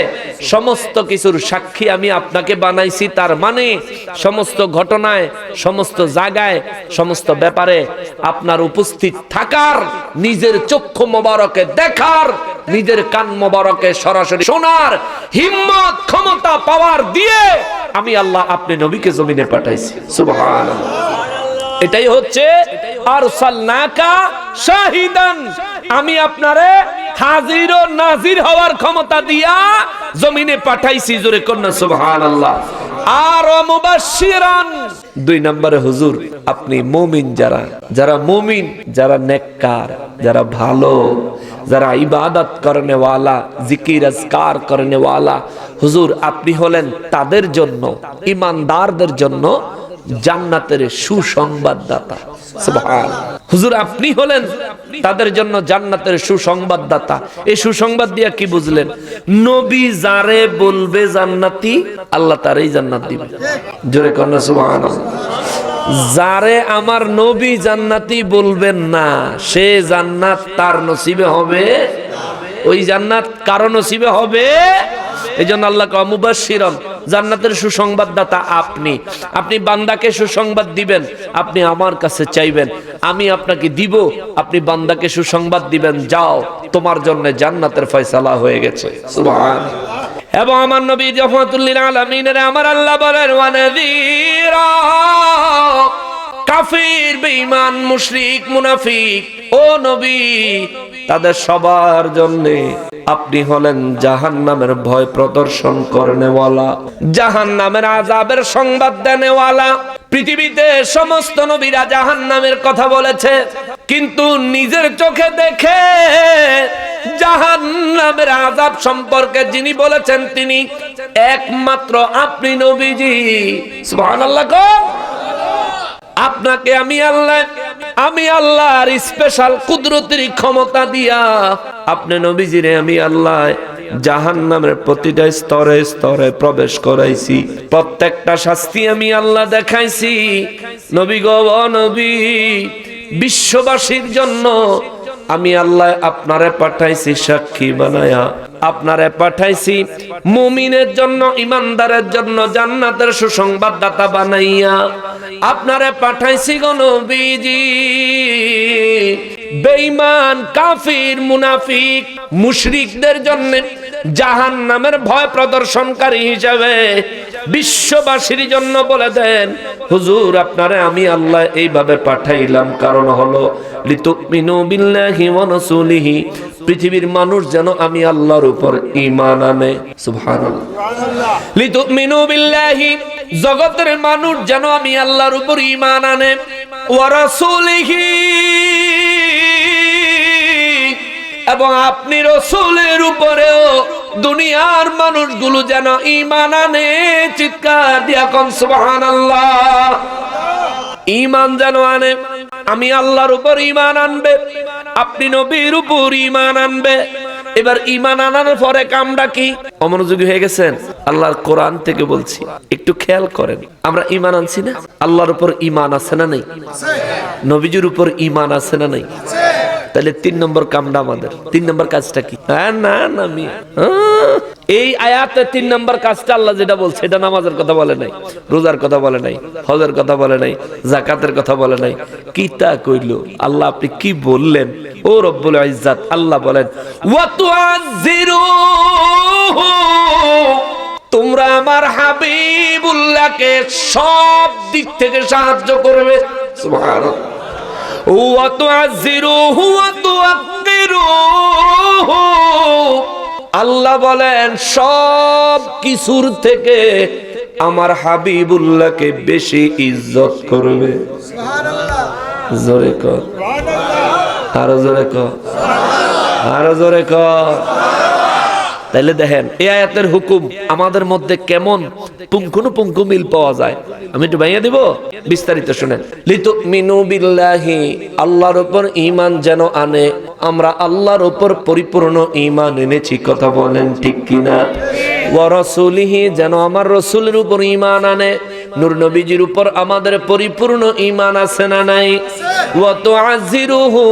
সমস্ত কিছুর সাক্ষী আমি আপনাকে বানাইছি। তার মানে সমস্ত ঘটনায়, সমস্ত জায়গায়, সমস্ত ব্যাপারে আপনার উপস্থিত থাকার, নিজের চক্ষু মোবারকে দেখার, নিজের কান মোবারকে সরাসরি শোনার হিম্মত ক্ষমতা পাওয়ার দিয়ে আমি আল্লাহ আপনি নবীকে জমিনে পাঠাইছি। সুবহানাল্লাহ। এটাই হচ্ছে আরসালনাকা শাহিদান, আমি আপনারে হাজির ও নাজির হওয়ার ক্ষমতা দিয়া জমিনে পাঠাইছি। জোরে কন্যা সুবহানাল্লাহ। আর মুবাশশিরান, দুই নম্বরে হুজুর আপনি মুমিন, যারা মুমিন, যারা নেককার, যারা ভালো, যারা ইবাদত করনে ওয়ালা, জিকির আজকার করনে ওয়ালা, হুজুর আপনি হলেন তাদের জন্য, ঈমানদারদের জন্য জান্নাতের সুসংবাদদাতা। সুবহানাল্লাহ। হুজুর আপনি হলেন তাদের জন্য জান্নাতের সুসংবাদদাতা। এই সুসংবাদ দিয়া কি বুঝলেন? নবী যারে বলবে জান্নাতি, আল্লাহ তারই জান্নাত দিবে। জোরে কন্যা সুবহানাল্লাহ। যারে আমার নবী জান্নাতি বলবেন না, সে জান্নাত তার নসিবে হবে, ওই জান্নাত কারো নসিবে হবে। এই জন্য আল্লাহ কয় মুবাশশিরান, জান্নাতের সুসংবাদদাতা আপনি। আপনি বান্দাকে সুসংবাদ দিবেন, আপনি আমার কাছে চাইবেন, আমি আপনাকে দিব, আপনি বান্দাকে সুসংবাদ দিবেন, যাও তোমার জন্য জান্নাতের ফয়সালা হয়ে গেছে। সুবহানাল্লাহ। এবং আমার নবী রাহমাতুল লিল আলামিনের আমার আল্লাহ বলেন, ওয়া নাযীরা, কাফির, বেঈমান, মুশরিক, মুনাফিক, ও নবী তাদের সবার জন্য আপনি হলেন জাহান্নামের ভয় প্রদর্শন করনেওয়ালা, জাহান্নামের আযাবের সংবাদ দেনেওয়ালা। পৃথিবীতে সমস্ত নবীরা জাহান্নামের কথা বলেছে, কিন্তু নিজের চোখে দেখে জাহান্নামের আযাব সম্পর্কে যিনি বলেছেন তিনি একমাত্র আপনি নবীজি। সুবহানাল্লাহ। আপনাকে আমি আল্লাহর স্পেশাল কুদরতের ক্ষমতা দিয়া আপনি নবীজিরে আমি আল্লাহ জাহান্নামের প্রতিটা স্তরে স্তরে প্রবেশ করাইছি, প্রত্যেকটা শাস্তি আমি আল্লাহ দেখাইছি। নবী গো, নবী, বিশ্ববাসীর জন্য আমি আল্লাহ আপনারে পাঠাইছি সাক্ষী বানায়া, আপনারে পাঠাইছি মুমিনের জন্য, ইমানদারের জন্য জান্নাতের সুসংবাদদাতা বানাইয়া, আপনারে পাঠাইছি গো নবীজি বেঈমান, কাফির, মুনাফিক, মুশরিকদের জন্য জাহান্নামের ভয় প্রদর্শনকারী হিসেবে। বিশ্ববাসীর জন্য বলে দেন, হুজুর আপনারে আমি আল্লাহ এইভাবে পাঠাইলাম, কারণ হলো লিতুমিনু বিল্লাহি ওয়া রাসূলিহি, পৃথিবীর মানুষ যেন আমি আল্লাহর উপর ঈমান আনে। সুবহানাল্লাহ। লিতুমিনু বিল্লাহি, জগতের মানুষ যেন আমি আল্লাহর উপর ঈমান আনে, ওয়া রাসূলিহি, এবং আপনি রাসূলের উপরেও দুনিয়ার মানুষগুলো যেন ঈমান আনে, চিৎকার দিয়া কোন সুবহানাল্লাহ। ঈমান যেন আনে, আমি আল্লাহর উপর ঈমান আনবে, আপনি নবীর উপর ঈমান আনবে। এবার ঈমান আনার পরে কামটা কি? অমনোযোগী হয়ে গেছেন? আল্লাহর কোরআন থেকে বলছি, একটু খেয়াল করেন। আমরা ঈমান আনছি না? আল্লাহর উপর ঈমান আছে না নাই? নবীজির উপর ঈমান আছে না নাই? তাহলে 3 নম্বর কামটা আমাদের, 3 নম্বর কাজটা কি? না না মিয়া, এই আয়াতে 3 নম্বর কাজটা আল্লাহ যেটা বলছে, এটা নামাজের কথা বলে নাই, রোজার কথা বলে নাই, হজের কথা বলে নাই, যাকাতের কথা বলে নাই। কি তা কইলো আল্লাহ? আপনি কি বললেন? ও রব্বুল ইজ্জাত আল্লাহ বলেন, ওয়া তুআযিরুহু, তোমরা আমার হাবিবুল্লাহকে সব দিক থেকে সাহায্য করবে। সুবহানাল্লাহ। ওয়া তুআযিরুহু ওয়া তুওয়াক্কিরুহু, আল্লাহ বলেন সব কিছুর থেকে আমার হাবিবুল্লাহকে বেশি ইজ্জত করবে। সুবহানাল্লাহ। জোরে কর, আরো জোরে কর, আরো জোরে কর। তাইলে দেখেন এই আয়াতের হুকুম আমাদের মধ্যে কেমন পুঙ্খানুপুঙ্খ মিল পাওয়া যায়। আমি একটু ভাইয়া দিব, বিস্তারিত শুনেন। লিতুমিনু বিল্লাহি, আল্লাহর উপর ঈমান যেন আনে। আমরা আল্লাহর উপর পরিপূর্ণ ঈমান এনেছি, কথা বলেন ঠিক কিনা? ওয়া রাসূলিহি, যেন আমার রাসূলের উপর ঈমান আনে। নূর নবীজির উপর আমাদের পরিপূর্ণ ঈমান আছে না নাই? ওয়া তুআযিরুহু,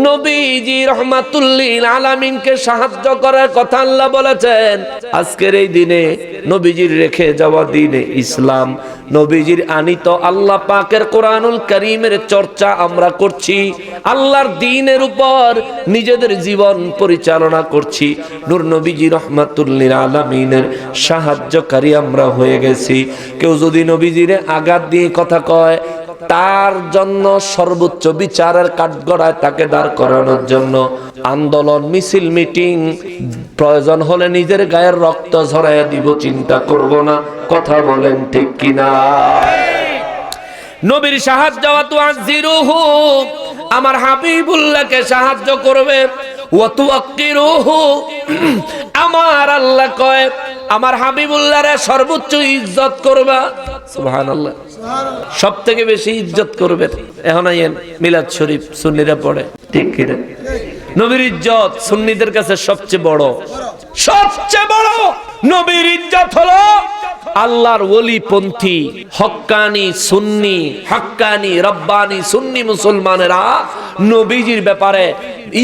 নবীজি রাহমাতুল লিল আলামিনকে সাহায্য করার কথা আল্লাহ বলেছেন। আজকের এই দিনে নবীজির রেখে যাওয়া দিনে ইসলাম, নবীজির আনিত আল্লাহ পাকের কোরআনুল কারীমের চর্চা আমরা করছি, আল্লাহর দ্বীনের উপর নিজেদের জীবন পরিচালনা করছি। নূর নবীজি রাহমাতুল লিল আলামিনের সাহায্যকারী আমরা হয়ে গেছি। কেউ যদি নবীজিরে আঘাত দিয়ে কথা কয়, তার জন্য সর্বোচ্চ বিচারের কাঠগড়ায় তাকে দাঁড় করানোর জন্য আন্দোলন, মিছিল, মিটিং, প্রয়োজন হলে নিজের গায়ের রক্ত ঝরাইয়া দিব, চিন্তা করব না। কথা বলেন ঠিক কিনা? নবীর সাহায্য, ওয়া তুআযিরুহু, আমার হাবিবুল্লাহকে সাহায্য করবে। ওয়া তুওয়াক্কিরুহু, আমার আল্লাহ কয় আমার হাবিবুল্লাহরে সর্বোচ্চ ইজ্জত করবা। সুবহানাল্লাহ। সব থেকে বেশি ইজ্জত করবে। এখন আইয়েন মিলাদ শরীফ সুন্নিরা পড়ে, ঠিক কিনা? নবীর ইজ্জত সুন্নিদের কাছে সবচেয়ে বড়, সবচেয়ে বড়। নবীর ইজ্জত হলো আল্লাহর ওলিপন্থী হক্কানি সুন্নি, হক্কানি রব্বানি সুন্নি মুসলমানেরা নবীজির ব্যাপারে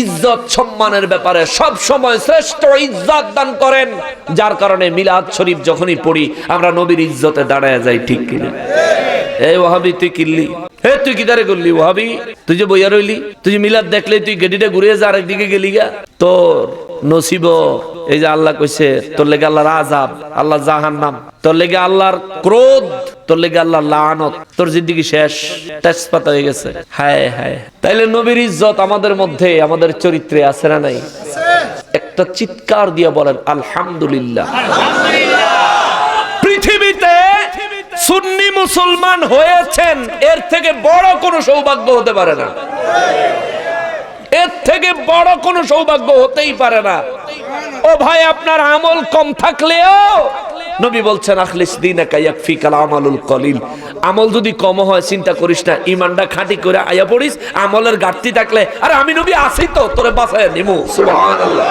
ইজ্জত সম্মানের ব্যাপারে সব সময় শ্রেষ্ঠ ইজ্জত দান করেন। যার কারণে মিলাদ শরীফ যখনই পড়ি আমরা নবীর ইজ্জতে দাঁড়ায় যাই, ঠিক কিনা? এই ওয়াহাবি তুই কিল্লি, হে তুই কিদারে করলি ওয়াহাবি? তুই যে বইয়া রইলি, তুই যে মিলাদ দেখলে তুই গেডিটা ঘুরে যা আরেকদিকে গেলি গা, তোর নসিব। এই যে আল্লাহ কইছে তোর লেগে আল্লাহর আযাব, আল্লাহ জাহান্নাম, তোর লেগে আল্লাহর ক্রোধ, তোর লেগে আল্লাহর লানত, তোর জিন্দেগি শেষ, তেজপাতা হয়ে গেছে। হায় হায়। তাইলে নবীর ইজ্জত আমাদের মধ্যে, আমাদের চরিত্রে আছে না নাই? একটা চিৎকার দিয়ে বলেন আলহামদুলিল্লাহ। পৃথিবীতে সুন্নি মুসলমান হয়েছেন, এর থেকে বড় কোনো সৌভাগ্য হতে পারে না, এর থেকে বড় কোনো সৌভাগ্য হতেই পারে না। ও ভাই, আপনার আমল কম থাকলেও নবী বলছেন আখলিস দীনাকা ইয়াকফিকাল আমালুল কলিল, আমল যদি কম হয় চিন্তা করিস না, ঈমানটা খাঁটি করে আয়া পড়িস। আমলের ঘাটতি থাকলে আরে আমি নবী আছি তো, তোরে বাঁচায় নিমু। সুবহানাল্লাহ।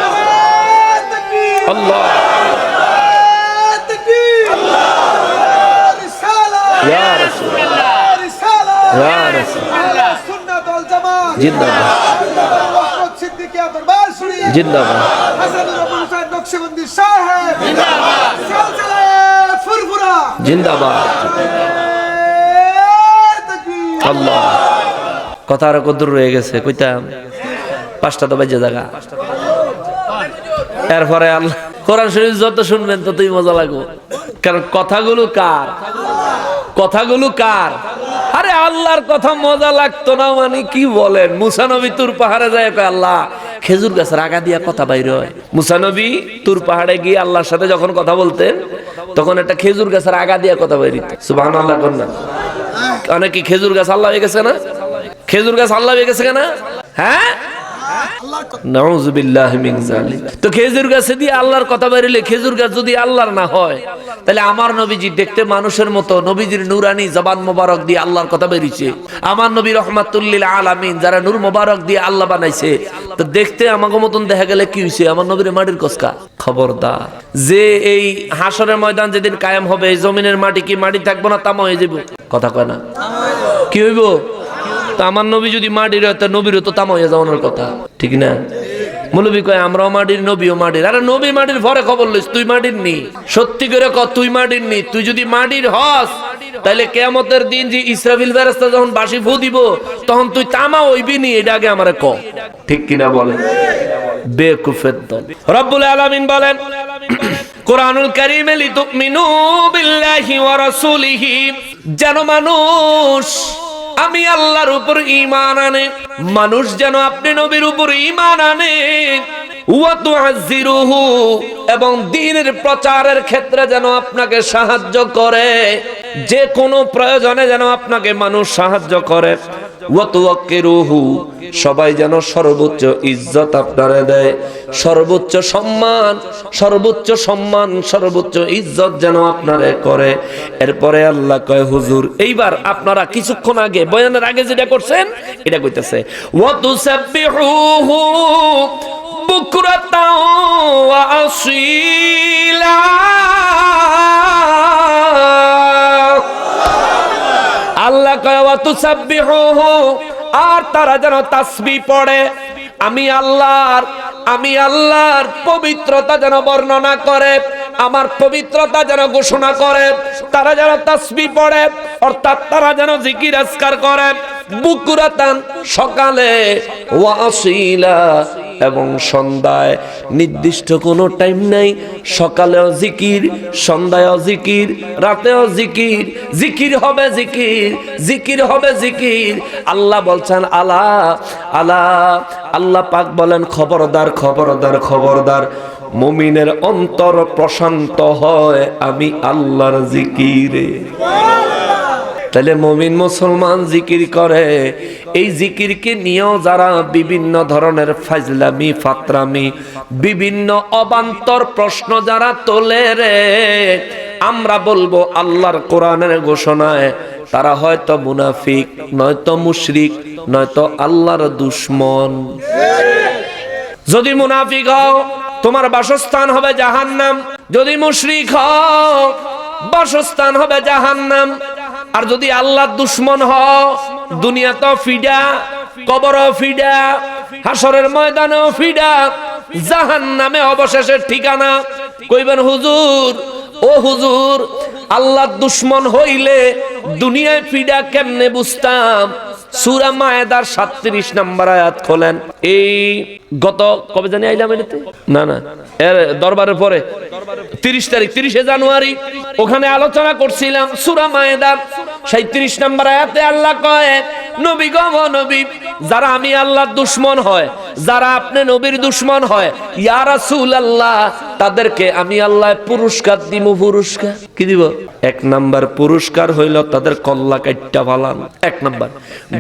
আল্লাহ ইয়া রাসূলুল্লাহ, ইয়া রাসূলুল্লাহ, সুন্নাত ওয়াল জামাত জিন্দাবাদ, জিন্দাবাদ, হাসানুর হুসাইন নকশবন্দি সাহেব জিন্দাবাদ, সিলসিলা ফুরফুরা জিন্দাবাদ। আল্লাহ, কথা আর কত রয়ে গেছে কইতাম, 5টা তো বাজে জায়গা। এরপরে আল্লাহ কোরআন শরীফ যত শুনবেন ততই মজা লাগবে, কারণ কথাগুলো কার? কথাগুলো কার? আরে আল্লাহর কথা মজা লাগতো না মানে কি বলেন? মুসা নবী তুর পাহাড়ে যায়, আল্লাহ খেজুর গাছের আগা দিয়া কথা বাইর হয়। মুসা নবী তুর পাহাড়ে গিয়ে আল্লাহর সাথে যখন কথা বলতেন তখন একটা খেজুর গাছের আগা দিয়া কথা বাইর হইত। সুবহানাল্লাহ কোন না? অনেকে খেজুর গাছ আল্লাহ হয়ে গেছে না? খেজুর গাছ আল্লাহ হয়ে গেছে কেনা? হ্যাঁ, নাউযুবিল্লাহি মিন যালিক। তো খেজুর গাছে দিয়ে আল্লাহর কথা বেরিলে খেজুর গাছ যদি আল্লাহর না হয়, তাহলে আমার নবীজি দেখতে মানুষের মতো, নবীজির নূরানি জবান মোবারক দিয়ে আল্লাহর কথা বেরিয়েছে। আমার নবী রহমাতুল লিল আলামিন, যারা নূর মোবারক দিয়ে আল্লাহ বানাইছে, তো দেখতে আমাকে মতন দেখা গেলে কি হইছে? আমার নবীর মাটির কসকা। খবরদার, যে এই হাসরের ময়দান যেদিন কায়েম হবে, এই জমিনের মাটি কি মাটি থাকবো না, তামা হয়ে যাবো? কথা কয় না, কি হইব? তো আমার নবী যদি মাটির হয়, তো নবীরও তো তামা হয়ে যাওয়ার কথা, ঠিক না? মৌলবী কয় আমরাও মাটির, নবীও মাটির। আরে নবী মাটির, পরে খবর লইস তুই মাটির নি। সত্যি করে ক, তুই মাটির নি। তুই যদি মাটির হস, তাহলে কিয়ামতের দিন যে ইসরাফিল ফেরেশতা যখন বাঁশি ফু দিব, তখন তুই তামা হইবি নি, এটা আগে আমারে ক। ঠিক কিনা বলেন? বেকুফের দল। রব্বুল আলামিন বলেন কোরআনুল কারীমে, লিতুমিনু বিল্লাহি ওয়া রাসূলিহি, যেন মানুষ আমি আল্লাহর উপর ঈমান আনে, মানুষ যেন আপনি নবীর উপর ঈমান আনে, ওয়া তুআযিরুহু, এবং দ্বীনের প্রচারের ক্ষেত্রে যেন আপনাকে সাহায্য করে, যে কোনো প্রয়োজনে যেন আপনাকে মানুষ সাহায্য করে, ওয়া তুওয়াক্কিরুহু, সবাই যেন সর্বোচ্চ ইজ্জত আপনারে দেয়, সর্বোচ্চ সম্মান, সর্বোচ্চ সম্মান, সর্বোচ্চ ইজ্জত যেন আপনারে করে। এরপরে আল্লাহ কয়, হুজুর এইবার আপনারা কিছুক্ষণ আগে বয়ানের আগে যেটা করছেন এটা কইতেছে, ওয়া তুসাব্বিহুহু বুকরাতাও ওয়া আসীলা, আল্লাহ কয় ওয়া তুসাব্বিহুহু, আর তারা যেন তাসবিহ পড়ে, আমি আল্লাহর পবিত্রতা যেন বর্ণনা করে, আমার পবিত্রতা যেন ঘোষণা করে, তারা যেন তাসবিহ পড়ে, অর্থাৎ তারা যেন জিকির আজকার করে, বুকরাতান সকালে, ওয়া আসীলা এবং সন্ধ্যায়। নির্দিষ্ট কোনো টাইম নাই, সকালেও জিকির, সন্ধ্যায়ও জিকির, রাতেও জিকির, জিকির হবে জিকির, জিকির হবে জিকির। আল্লাহ বলছেন আলা আলা, আল্লাহ পাক বলেন খবরদার খবরদার খবরদার, মুমিনের অন্তর প্রশান্ত হয় আমি আল্লাহর জিকিরে। তাহলে মুমিন মুসলমান জিকির করে, এই জিকিরকে নিয়েও যারা বিভিন্ন ধরনের ফাজলামি ফাতরামি, বিভিন্ন অবান্তর প্রশ্ন যারা তোলে রে, আমরা বলবো আল্লাহর কোরআনের ঘোষণায় তারা হয়তো মুনাফিক, নয়তো মুশরিক, নয়তো আল্লাহর দুশমন। যদি মুনাফিক হও, তোমার বাসস্থান হবে জাহান্নাম। যদি মুশরিক হও, বাসস্থান হবে জাহান্নাম। আর যদি আল্লাহর দুশমন হও, দুনিয়া তো ফিডা, কবরও ফিডা, হাসরের ময়দানেও ফিডা, জাহান্নামে অবশেষের ঠিকানা। কইবেন হুজুর, ও হুজুর, আল্লাহর দুশমন হইলে দুনিয়ায় ফিডা কেমনে বুঝতাম? সূরা মায়েদার 37 নম্বর আয়াত খোলেন। এই গত কবে জানি আইলাম এটাতে, না এর দরবারের পরে 30 তারিখ, 30 জানুয়ারি, ওখানে আলোচনা করছিলাম সূরা মায়েদার 37 নম্বর আয়াতে আল্লাহ কয়, নবী গো নবী, যারা আমি আল্লাহর দুশমন হয়, যারা আপনি নবীর দুশমন হয়, ইয়া রাসূলুল্লাহ, তাদেরকে আমি আল্লাহ পুরস্কার দিব। পুরস্কার কি দিব? 1 নাম্বার পুরস্কার হইল তাদের কল্লা কাইট্টা ফালান, 1 নাম্বার।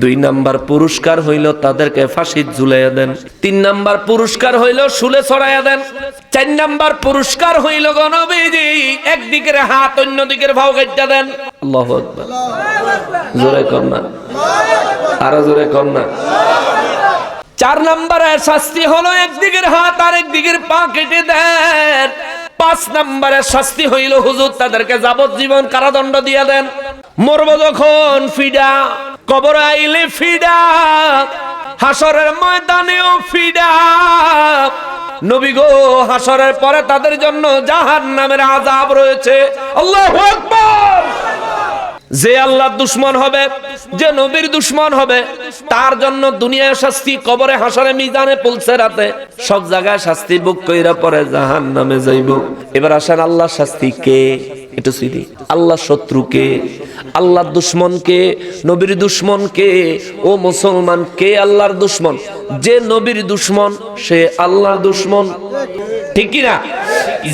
2 নাম্বার পুরস্কার হইল তাদেরকে ফাঁসিতে ঝুলাইয়া দেন। 3 নাম্বার পুরস্কার হইল শুলে ছড়াইয়া দেন। 4 নাম্বার পুরস্কার হইল গো নবীজি, একদিকের হাত অন্য দিকের ভাও কাইট্টা দেন। আল্লাহু আকবার, জোরে কর না, আরো জোরে কর না। 4 নম্বরের শাস্তি হলো একদিকের হাত আর একদিকের পা কেটে দেন। 5 নম্বরের শাস্তি হইল হুজুর তাদেরকে যাবজ্জীবন কারাদণ্ড দিয়ে দেন। মরব যখন ফিডা, কবর আইলে ফিডা, হাসরের ময়দানেও ফিডা। নবী গো, হাসরের পরে তাদের জন্য জাহান্নামের আযাব রয়েছে। আল্লাহু আকবার। যে আল্লাহর দুশমন হবে, যে নবীর দুশমন হবে, তার জন্য দুনিয়ায় শাস্তি, কবরে, হাসরে, মিজানে, পুলসে রাতে সব জায়গায় শাস্তি বুক কইরা পরে জাহান্নামে যাইব। এবার আসেন আল্লাহর শাস্তি কে? একটু সিধি, আল্লাহর শত্রু কে? আল্লাহর দুশমন কে? নবীর দুশমন কে? ও মুসলমান, কে আল্লাহর দুশমন? যে নবীর দুশমন সে আল্লাহর দুশমন, ঠিক কি না?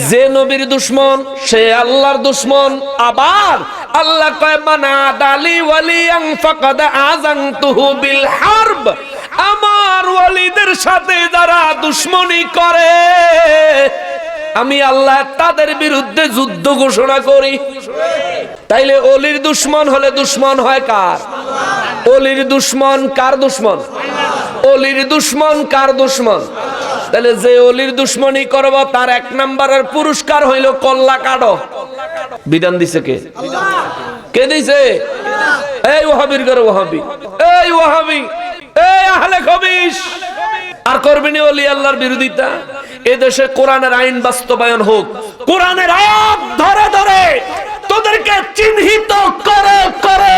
যে নবীর দুশমন সে আল্লাহর দুশমন। আবার আল্লাহ কয়, মানাদালি ওয়ালিয়ান ফাকাদ আযানতুহু বিল হারব, আমার ওলিদের সাথে যারা দুশ্মনী করে আমি আল্লাহ তাদের বিরুদ্ধে যুদ্ধ ঘোষণা করি। তাইলে ওলির দুশ্মন হলে দুশ্মন হয় কার? ওলির দুশ্মন কার দুশ্মন? ওলির দুশ্মন কার দুশ্মন? তাহলে যে ওলির দুশ্মনী করব তার 1 নম্বরের পুরস্কার হইল কল্লা কাটো। বিধান দিছে কে? কে দিছে? এই ওয়াহাবির ঘরে ওয়াহাবি, এই ওয়াহাবি, এই আহলে খবিস। আর করবেনি ওলি আল্লাহর বিরোধিতা। এদেশে কোরআনের আইন বাস্তবায়ন হোক, কোরআনের আয়াত ধরে ধরে তোদেরকে চিহ্নিত করে করে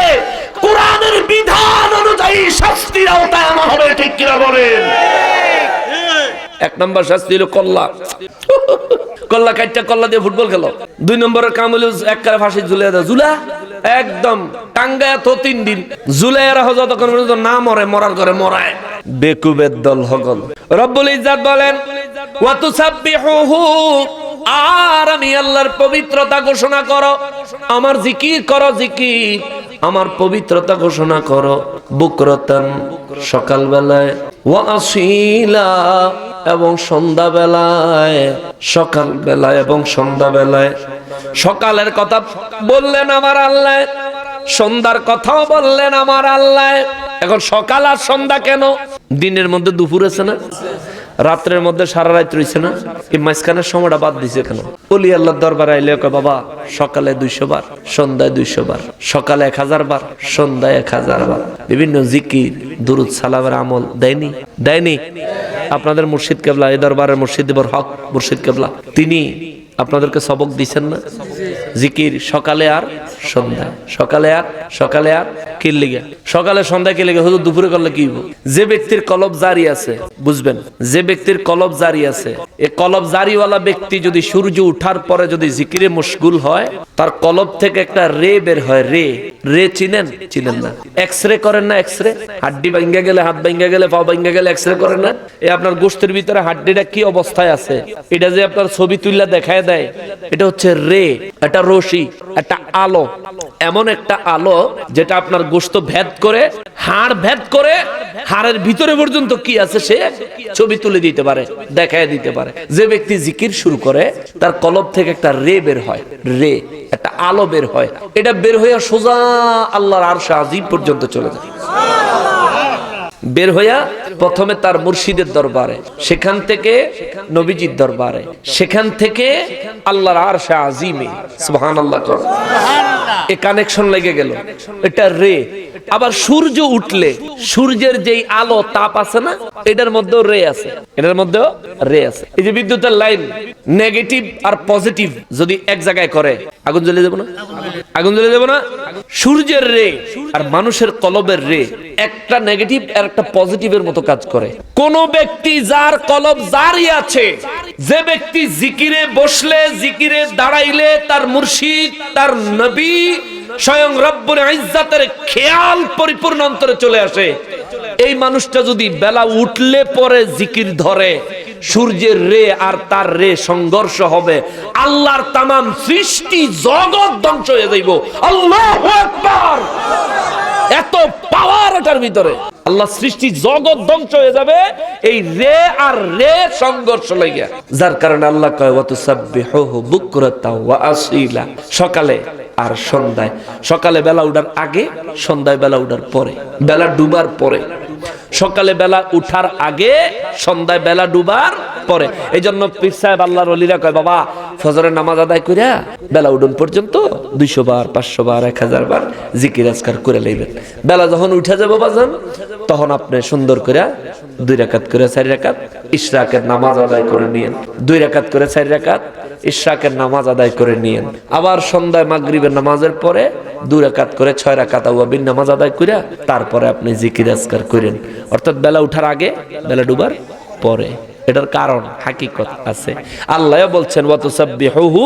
কোরআনের বিধান অনুযায়ী শাস্তির আওতায় আনা হবে। ঠিক কিনা বলেন? 1 নম্বর শাস্তি হলো কল্লা। কল্লা কাটটা কল্লা দিয়ে ফুটবল খেলো। 2 নম্বরের কাম হলো এক কারে ফাঁসি ঝুলিয়ে দাও। ঝুলা একদম টাঙ্গায় তো 3 দিন ঝুলাইয়া রাখো যতক্ষণ পর্যন্ত না মরে, মরার করে মরায়। বেকুবের দল হগল। রব্বুল ইজ্জাত বলেন ওয়া তুসাব্বিহুহু, আর আমি আল্লাহর পবিত্রতা ঘোষণা করো, আমার জিকির করো, জিকির আমার পবিত্রতা ঘোষণা করো। বুকরাতান, সকাল বেলায়, ওয়া আসীলা, এবং সন্ধ্যা বেলায়। সকাল বেলায় এবং সন্ধ্যা বেলায়। সকালের কথা বললেন আমার আল্লাহ, সন্ধ্যার কথাও বললেন আমার আল্লাহ। এখন সকাল আর সন্ধ্যা কেন? দিনের মধ্যে দুপুর আছে না, রাত্রের মধ্যে সারা রাত রয়েছে না, এই মাঝখানের সময়টা বাদ দিছে কেন? ওলি আল্লাহর দরবারে আইলে কয় বাবা সকালে 200 বার, সন্ধ্যায় 200 বার, সকালে 1000 বার, সন্ধ্যায় 1000 বার। বিভিন্ন জিকির দুরুদ সালামের আমল দেয়নি? দেয়নি? আপনাদের মুর্শিদ কেবলা, এই দরবারের মুর্শিদ হক মুর্শিদ কেবলা, তিনি আপনাদেরকে সবক দিচ্ছেন না? জিকির সকালে আর সন্ধ্যায়, সকালে আর কি লিগে? সকালে সন্ধ্যায় কি লিগে? হুজুর দুপুরে করলে কি হইব? যে ব্যক্তির কলব জারি আছে, বুঝবেন, যে ব্যক্তির কলব জারি আছে, এই কলব জারিওয়ালা ব্যক্তি যদি সূর্য উঠার পরে যদি জিকিরে মশগুল হয়, তার কলব থেকে একটা রে বের হয়। রে, রে চিনেন? চিনেন না? এক্সরে করেন না? এক্সরে হাড্ডি ভাঙ্গা গেলে, হাত ভাঙ্গা গেলে, পা ভাঙ্গা গেলে এক্সরে করেন না? এই আপনার গোশতের ভিতরে হাড্ডিটা কি অবস্থায় আছে এটা যে আপনার ছবি তুললা দেখায় দেয়, এটা হচ্ছে রে, এটা রশি, একটা আলো, এমন একটা আলো যেটা আপনার গোশত ভেদ করে, হাড় ভেদ করে, হাড়ের ভিতরে পর্যন্ত কি আছে সে ছবি তুলে দিতে পারে, দেখায় দিতে পারে। যে ব্যক্তি জিকির শুরু করে তার কলব থেকে একটা রে বের হয়, রে, একটা আলো বের হয়। এটা বের হইয়া সোজা আল্লাহর আরশ আজিম পর্যন্ত চলে যায়। বের হইয়া প্রথমে তার মুর্শিদের দরবারে, সেখান থেকে নবীজির দরবারে, সেখান থেকে আল্লাহর আরশ আজিমে। সুবহানাল্লাহ। এই কানেকশন লেগে গেল, এটা রে। আবার সূর্য উঠলে সূর্যের যেই আলো তাপ আছে না, এটার মধ্যেও রে আছে, এটার মধ্যেও রে আছে। এই যে বিদ্যুতের লাইন, নেগেটিভ আর পজিটিভ যদি এক জায়গায় করে আগুন জ্বলে যাবে না? আগুন জ্বলে যাবে না? সূর্যের রে আর মানুষের কলবের রে একটা নেগেটিভ আর একটা পজিটিভের মতো কাজ করে। কোন ব্যক্তি যার কলব জারি আছে, যে ব্যক্তি জিকিরে বসলে, জিকিরে দাঁড়াইলে তার মুর্শিদ, তার নবী, স্বয়ং রব্বুল ইজ্জাতের খেয়াল পরিপূর্ণ অন্তরে চলে আসে, এই মানুষটা যদি বেলা উঠলে পরে জিকির ধরে, সূর্যের রে আর তার রে সংঘর্ষ হবে, আল্লাহর তামাম সৃষ্টি জগৎ ধ্বংস হয়ে যাইব। আল্লাহু আকবার! এত পাওয়ার এটার ভিতরে, আল্লাহ সৃষ্টি জগৎ ধ্বংস হয়ে যাবে এই রে আর রে সংঘর্ষ লাগিয়া। যার কারণে আল্লাহ কয় ওয়া তুসাব্বিহুহু বুকরাতাও ওয়া আসীলা, সকালে আর সন্ধ্যায়। সকালে বেলা উঠার আগে, সন্ধ্যায় বেলা উঠার পরে, বেলা ডুবার পরে। সকালে বেলা উঠার আগে, সন্ধ্যায় বেলা ডুবার পরে। এই জন্য পীর সাহেব আল্লাহর ওলিরা কয় বাবা ফজরের নামাজ আদায় কইরা বেলা উঠন পর্যন্ত 200 বার, 500 বার, 1000 বার জিকির আজকার করে লইবেন। বেলা যখন উঠে যাবে বাজান, তখন আপনি সুন্দর করে 2 রাকাত করে 4 রাকাত ইশরাকের নামাজ আদায় করে নিয়েন। 2 রাকাত করে 4 রাকাত ইশরাকের নামাজ আদায় করে নিয়েন। আবার সন্ধ্যায় মাগরিবের নামাজের পরে 2 রাকাত করে 6 রাকাত আওয়াবিন নামাজ আদায় কইরা তারপরে আপনি জিকির আজকার করেন। অর্থাৎ বেলা উঠার আগে, বেলা ডুবার পরে। এটার কারণ হাকিকত আছে। আল্লাহ বলছেন ওয়া তুসাব্বিহুহু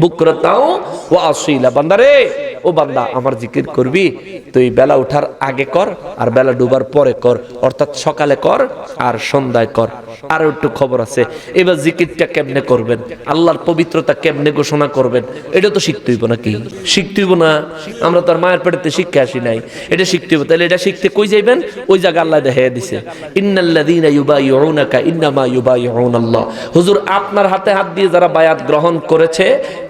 বুকরাতাও ওয়া আসীলা, বান্দারে ও বান্দা আমার জিকির করবি তুই বেলা ওঠার আগে কর আর বেলা ডুবার পরে কর, অর্থাৎ সকালে কর আর সন্ধ্যায় কর। আর একটু খবর আছে, এবার জিকিরটা কেমনে করবেন, আল্লাহর পবিত্রতা কেমনে ঘোষণা করবেন, এটা তো শিখতে হইব নাকি? শিখতে হইব না? আমরা তো আর মায়ের পেটেতে শিক্ষা আসি নাই, এটা শিখতে হইব। তাহলে এটা শিখতে কই যাইবেন? ওই জায়গা আল্লাহ দেখাইয়া দিছে, ইন্নাল্লাযীনা ইউবাইউনাকা ইন্নামা ইউবাইউনাল্লাহ। হুজুর আপনার হাতে হাত দিয়ে যারা বায়াত গ্রহণ করেছে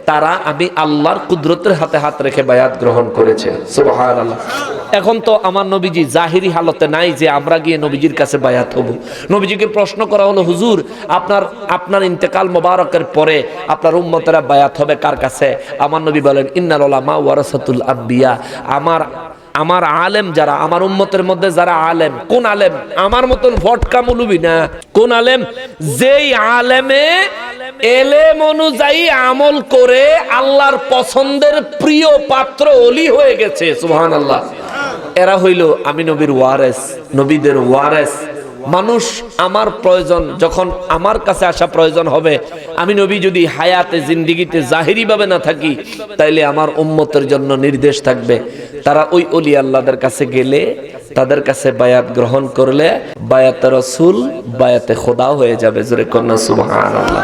তারা আমি আল্লাহর কুদরতের হাতে হাত রেখে বায়াত গ্রহণ করেছে। সুবহানাল্লাহ। এখন তো আমার নবীজি জাহিরি হালতে নাই যে আমরা গিয়ে নবীজির কাছে বায়াত হব। নবীজিকে প্রশ্ন করা হলো, হুজুর আপনার ইন্তেকাল মোবারকের পরে আপনার উম্মতেরা বায়াত হবে কার কাছে? আমার নবী বলেন, ইন্নাল উলামা ওয়ারাসাতুল আম্বিয়া। আমার আলেম যারা, আমার উম্মতের মধ্যে যারা আলেম, কোন আলেম? আমার মতন ভটকা মুলুবি না। কোন আলেম? যেই আলেমে এলেম অনুযায়ী আমল করে আল্লাহর পছন্দের প্রিয় পাত্র ওলি হয়ে গেছে। সুবহানাল্লাহ। এরা হইল আমি নবীর ওয়ারেস, নবীদের ওয়ারেস। মানুষ আমার প্রয়োজন যখন আমার কাছে আসা প্রয়োজন হবে, আমি নবী যদি হায়াতে জিন্দিগিতে জাহিরি ভাবে না থাকি, তাইলে আমার উম্মতের জন্য নির্দেশ থাকবে, তারা ওই ওলি আল্লাহদের কাছে গেলে, তাদের কাছে বায়াত গ্রহণ করলে বায়াতে রাসূল বায়াতে খোদা হয়ে যাবে। জোরে কন্না সুবহানাল্লাহ।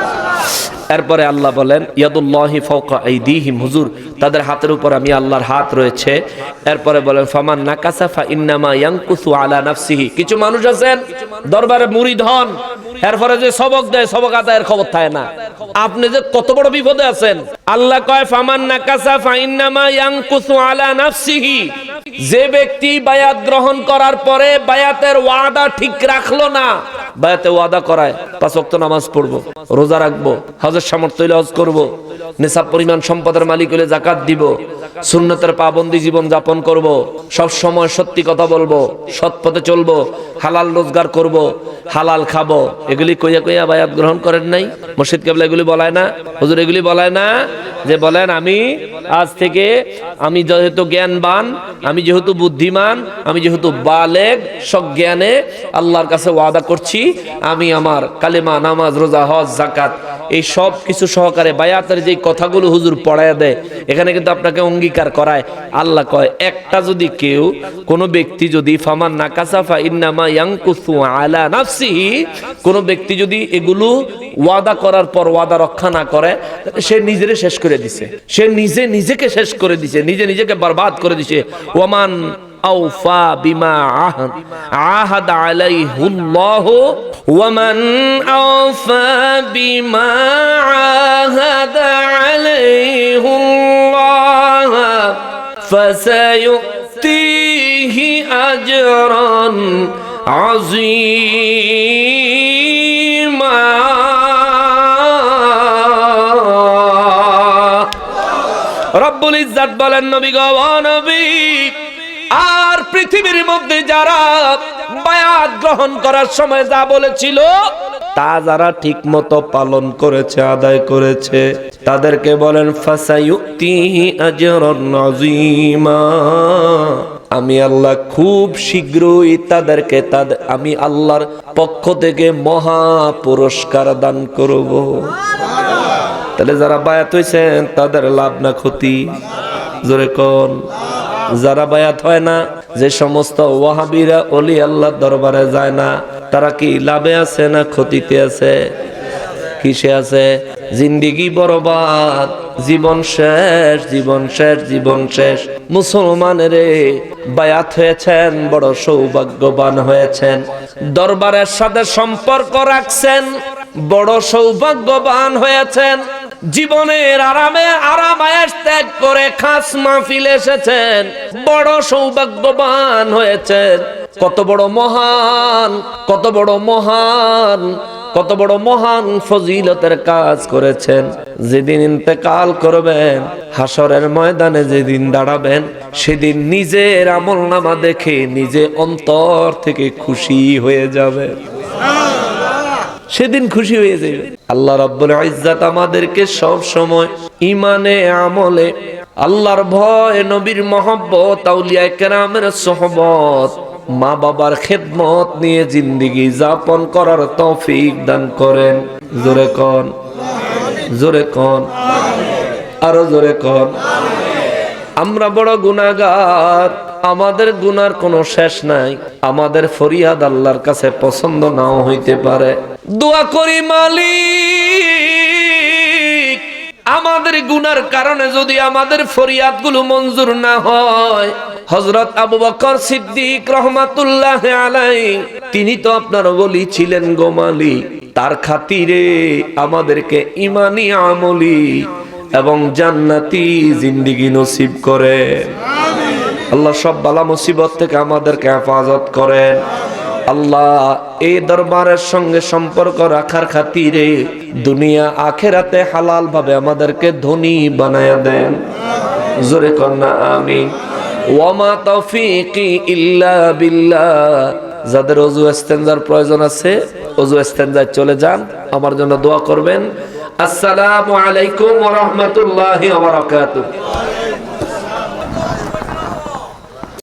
এরপরে আল্লাহ বলেন ইয়াদুল্লাহি ফাওকা আইদিহিম, হুজুর তাদের হাতের উপর আমি আল্লাহর হাত রয়েছে। এরপরে বলেন ফামান নাকাসা ফা ইন্নামা ইয়ানকুসু আলা নাফসিহি। কিছু মানুষ আছেন দরবারে মুরিদ হন, এরপরে যে সবক দেয় সবক আদায়ের খবর থাকে না। আপনি যে কত বড় বিপদে আছেন। আল্লাহ কয় ফামান নাকাসা ফা ইন্নামা ইয়ানকুসু আলা নাফসিহি। যে ব্যক্তি বায়াত গ্রহণ করার পরে বায়াতের ওয়াদা ঠিক রাখলো না, বায়াতে ওয়াদা করায় 5 ওয়াক্ত নামাজ পড়বো, রোজা রাখবো, হজের সামর্থ্য হলে হজ করবো, নিসাব পরিমাণ সম্পদের মালিক হলে যাকাত দিব, সুন্নতের পাবন্দি জীবন যাপন করব, সব সময় সত্যি কথা বলবো, সৎ পথে চলবো, হালাল রোজগার করব, হালাল খাবো, এগুলি কইয়া কইয়া বায়াত গ্রহণ করেন নাই? মুর্শিদ কেবলা এগুলি বলায় না? হুজুর এগুলি বলায় না যে বলেন আমি আজ থেকে, আমি যেহেতু জ্ঞানবান, আমি যেহেতু বুদ্ধিমান, আমি যেহেতু বালেগ, সজ্ঞানে আল্লাহর কাছে ওয়াদা করছি আমি আমার কালেমা, নামাজ, রোজা, হজ, যাকাত এই সব কিছু সহকারে বায়াতের যে কথাগুলো হুজুর পড়ায় দেয়, এখানে কিন্তু আপনাকে অঙ্গীকার করায়। আল্লাহ কয় একটা যদি কেউ, কোন ব্যক্তি যদি ফামান নাকাসা ফা ইন্নামা ইয়ানকুসু আলা নাফসিহি, কোন ব্যক্তি যদি এগুলো ওয়াদা করার পর ওয়াদা রক্ষা না করে, সে নিজেরে শেষ করে দিছে, সে নিজেকে শেষ করে দিছে, নিজেকে বরবাদ করে দিছে। ওয়ামান আওফা বিমা আহাদ আলাইহুল্লাহ ওয়ামান আওফা বিমা আহাদ আলাইহুল্লাহ ফাসায়ুতিহি আজরান আযীমা। রব্বুল ইজ্জত বলেন, নবী গো, নবী আর পৃথিবীর মধ্যে যারা বায়াত গ্রহণ করার সময় যা বলেছিল তা যারা ঠিক মতো পালন করেছে, আদায় করেছে, তাদেরকে বলেন ফাসায়ুতিহি আজরান আযীমা। আমি আল্লাহ খুব শীঘ্রই তাদেরকে আমি আল্লাহর পক্ষ থেকে মহা পুরস্কার দান করব। তাহলে যারা বায়াত হইছেন তাদের লাভ না ক্ষতি? জোরে কোন। যারা বায়াত হয় না, যে সমস্ত ওয়াহাবিরা ওলি আল্লাহর দরবারে যায় না, তারা কি লাভে আছে না ক্ষতিতে আছে? কিসে আছে? জিন্দেগি বরবাদ, জীবন শেষ, জীবন শেষ, জীবন শেষ। মুসলমানের বায়াত হয়েছেন, বড় সৌভাগ্যবান হয়েছেন। দরবারের সাথে সম্পর্ক রাখছেন, বড় সৌভাগ্যবান হয়েছেন। জীবনের আরামায়েশ ত্যাগ করে খাস মাহফিল এসেছেন, বড় সৌভাগ্যবান হয়েছেন। কত বড় মহান, কত বড় মহান, কত বড় মহান ফজিলতের কাজ করেছেন। যেদিন ইন্তেকাল করবেন, হাসরের ময়দানে যেদিন দাঁড়াবেন, সেদিন নিজের আমলনামা দেখে নিজে অন্তর থেকে খুশি হয়ে যাবে, সেদিন খুশি হয়ে যাবে। আল্লাহ রাব্বুল ইজ্জত আমাদেরকে সব সময় ঈমানে, আমলে, আল্লাহর ভয়, নবীর মহব্বত, আউলিয়া কেরামের সোহবত মা বাবার খেদমত নিয়ে জিন্দেগি যাপন করার তৌফিক দান করেন। জোরে কোন, জোরে কোন, আরো জোরে কোন। আমরা বড় গুনাহগার, আমাদের গুনার কোনো শেষ নাই। আমাদের ফরিয়াদ আল্লাহর কাছে পছন্দ নাও হইতে পারে। দোয়া করি মালিক, আমাদের গুনার কারণে যদি আমাদের ফরিয়াদগুলো মঞ্জুর না হয়, হযরত আবু বকর সিদ্দিক রহমাতুল্লাহ আলাইহি তিনি তো আপনার ওলি ছিলেন গো মালিক, তার খাতিরে আমাদেরকে ঈমানি আমলি এবং জান্নাতি জিন্দেগি নসিব করেন। আল্লাহ সব বালা মুসিবত থেকে আমাদেরকে হেফাজত করেন। আল্লাহ এই দরবারের সঙ্গে সম্পর্ক রাখার খাতিরে দুনিয়া আখেরাতে হালাল ভাবে আমাদেরকে ধনী বানায়া দেন। জোরে কন্যা আমিন। ওয়ামা তৌফিকি ইল্লা বিল্লাহ। যাদের ওযু ইস্তেনজার প্রয়োজন আছে ওযু ইস্তেনজায় চলে যান, আমার জন্য দোয়া করবেন। আসসালামু আলাইকুম ওয়া রাহমাতুল্লাহি ওয়া বারাকাতুহু।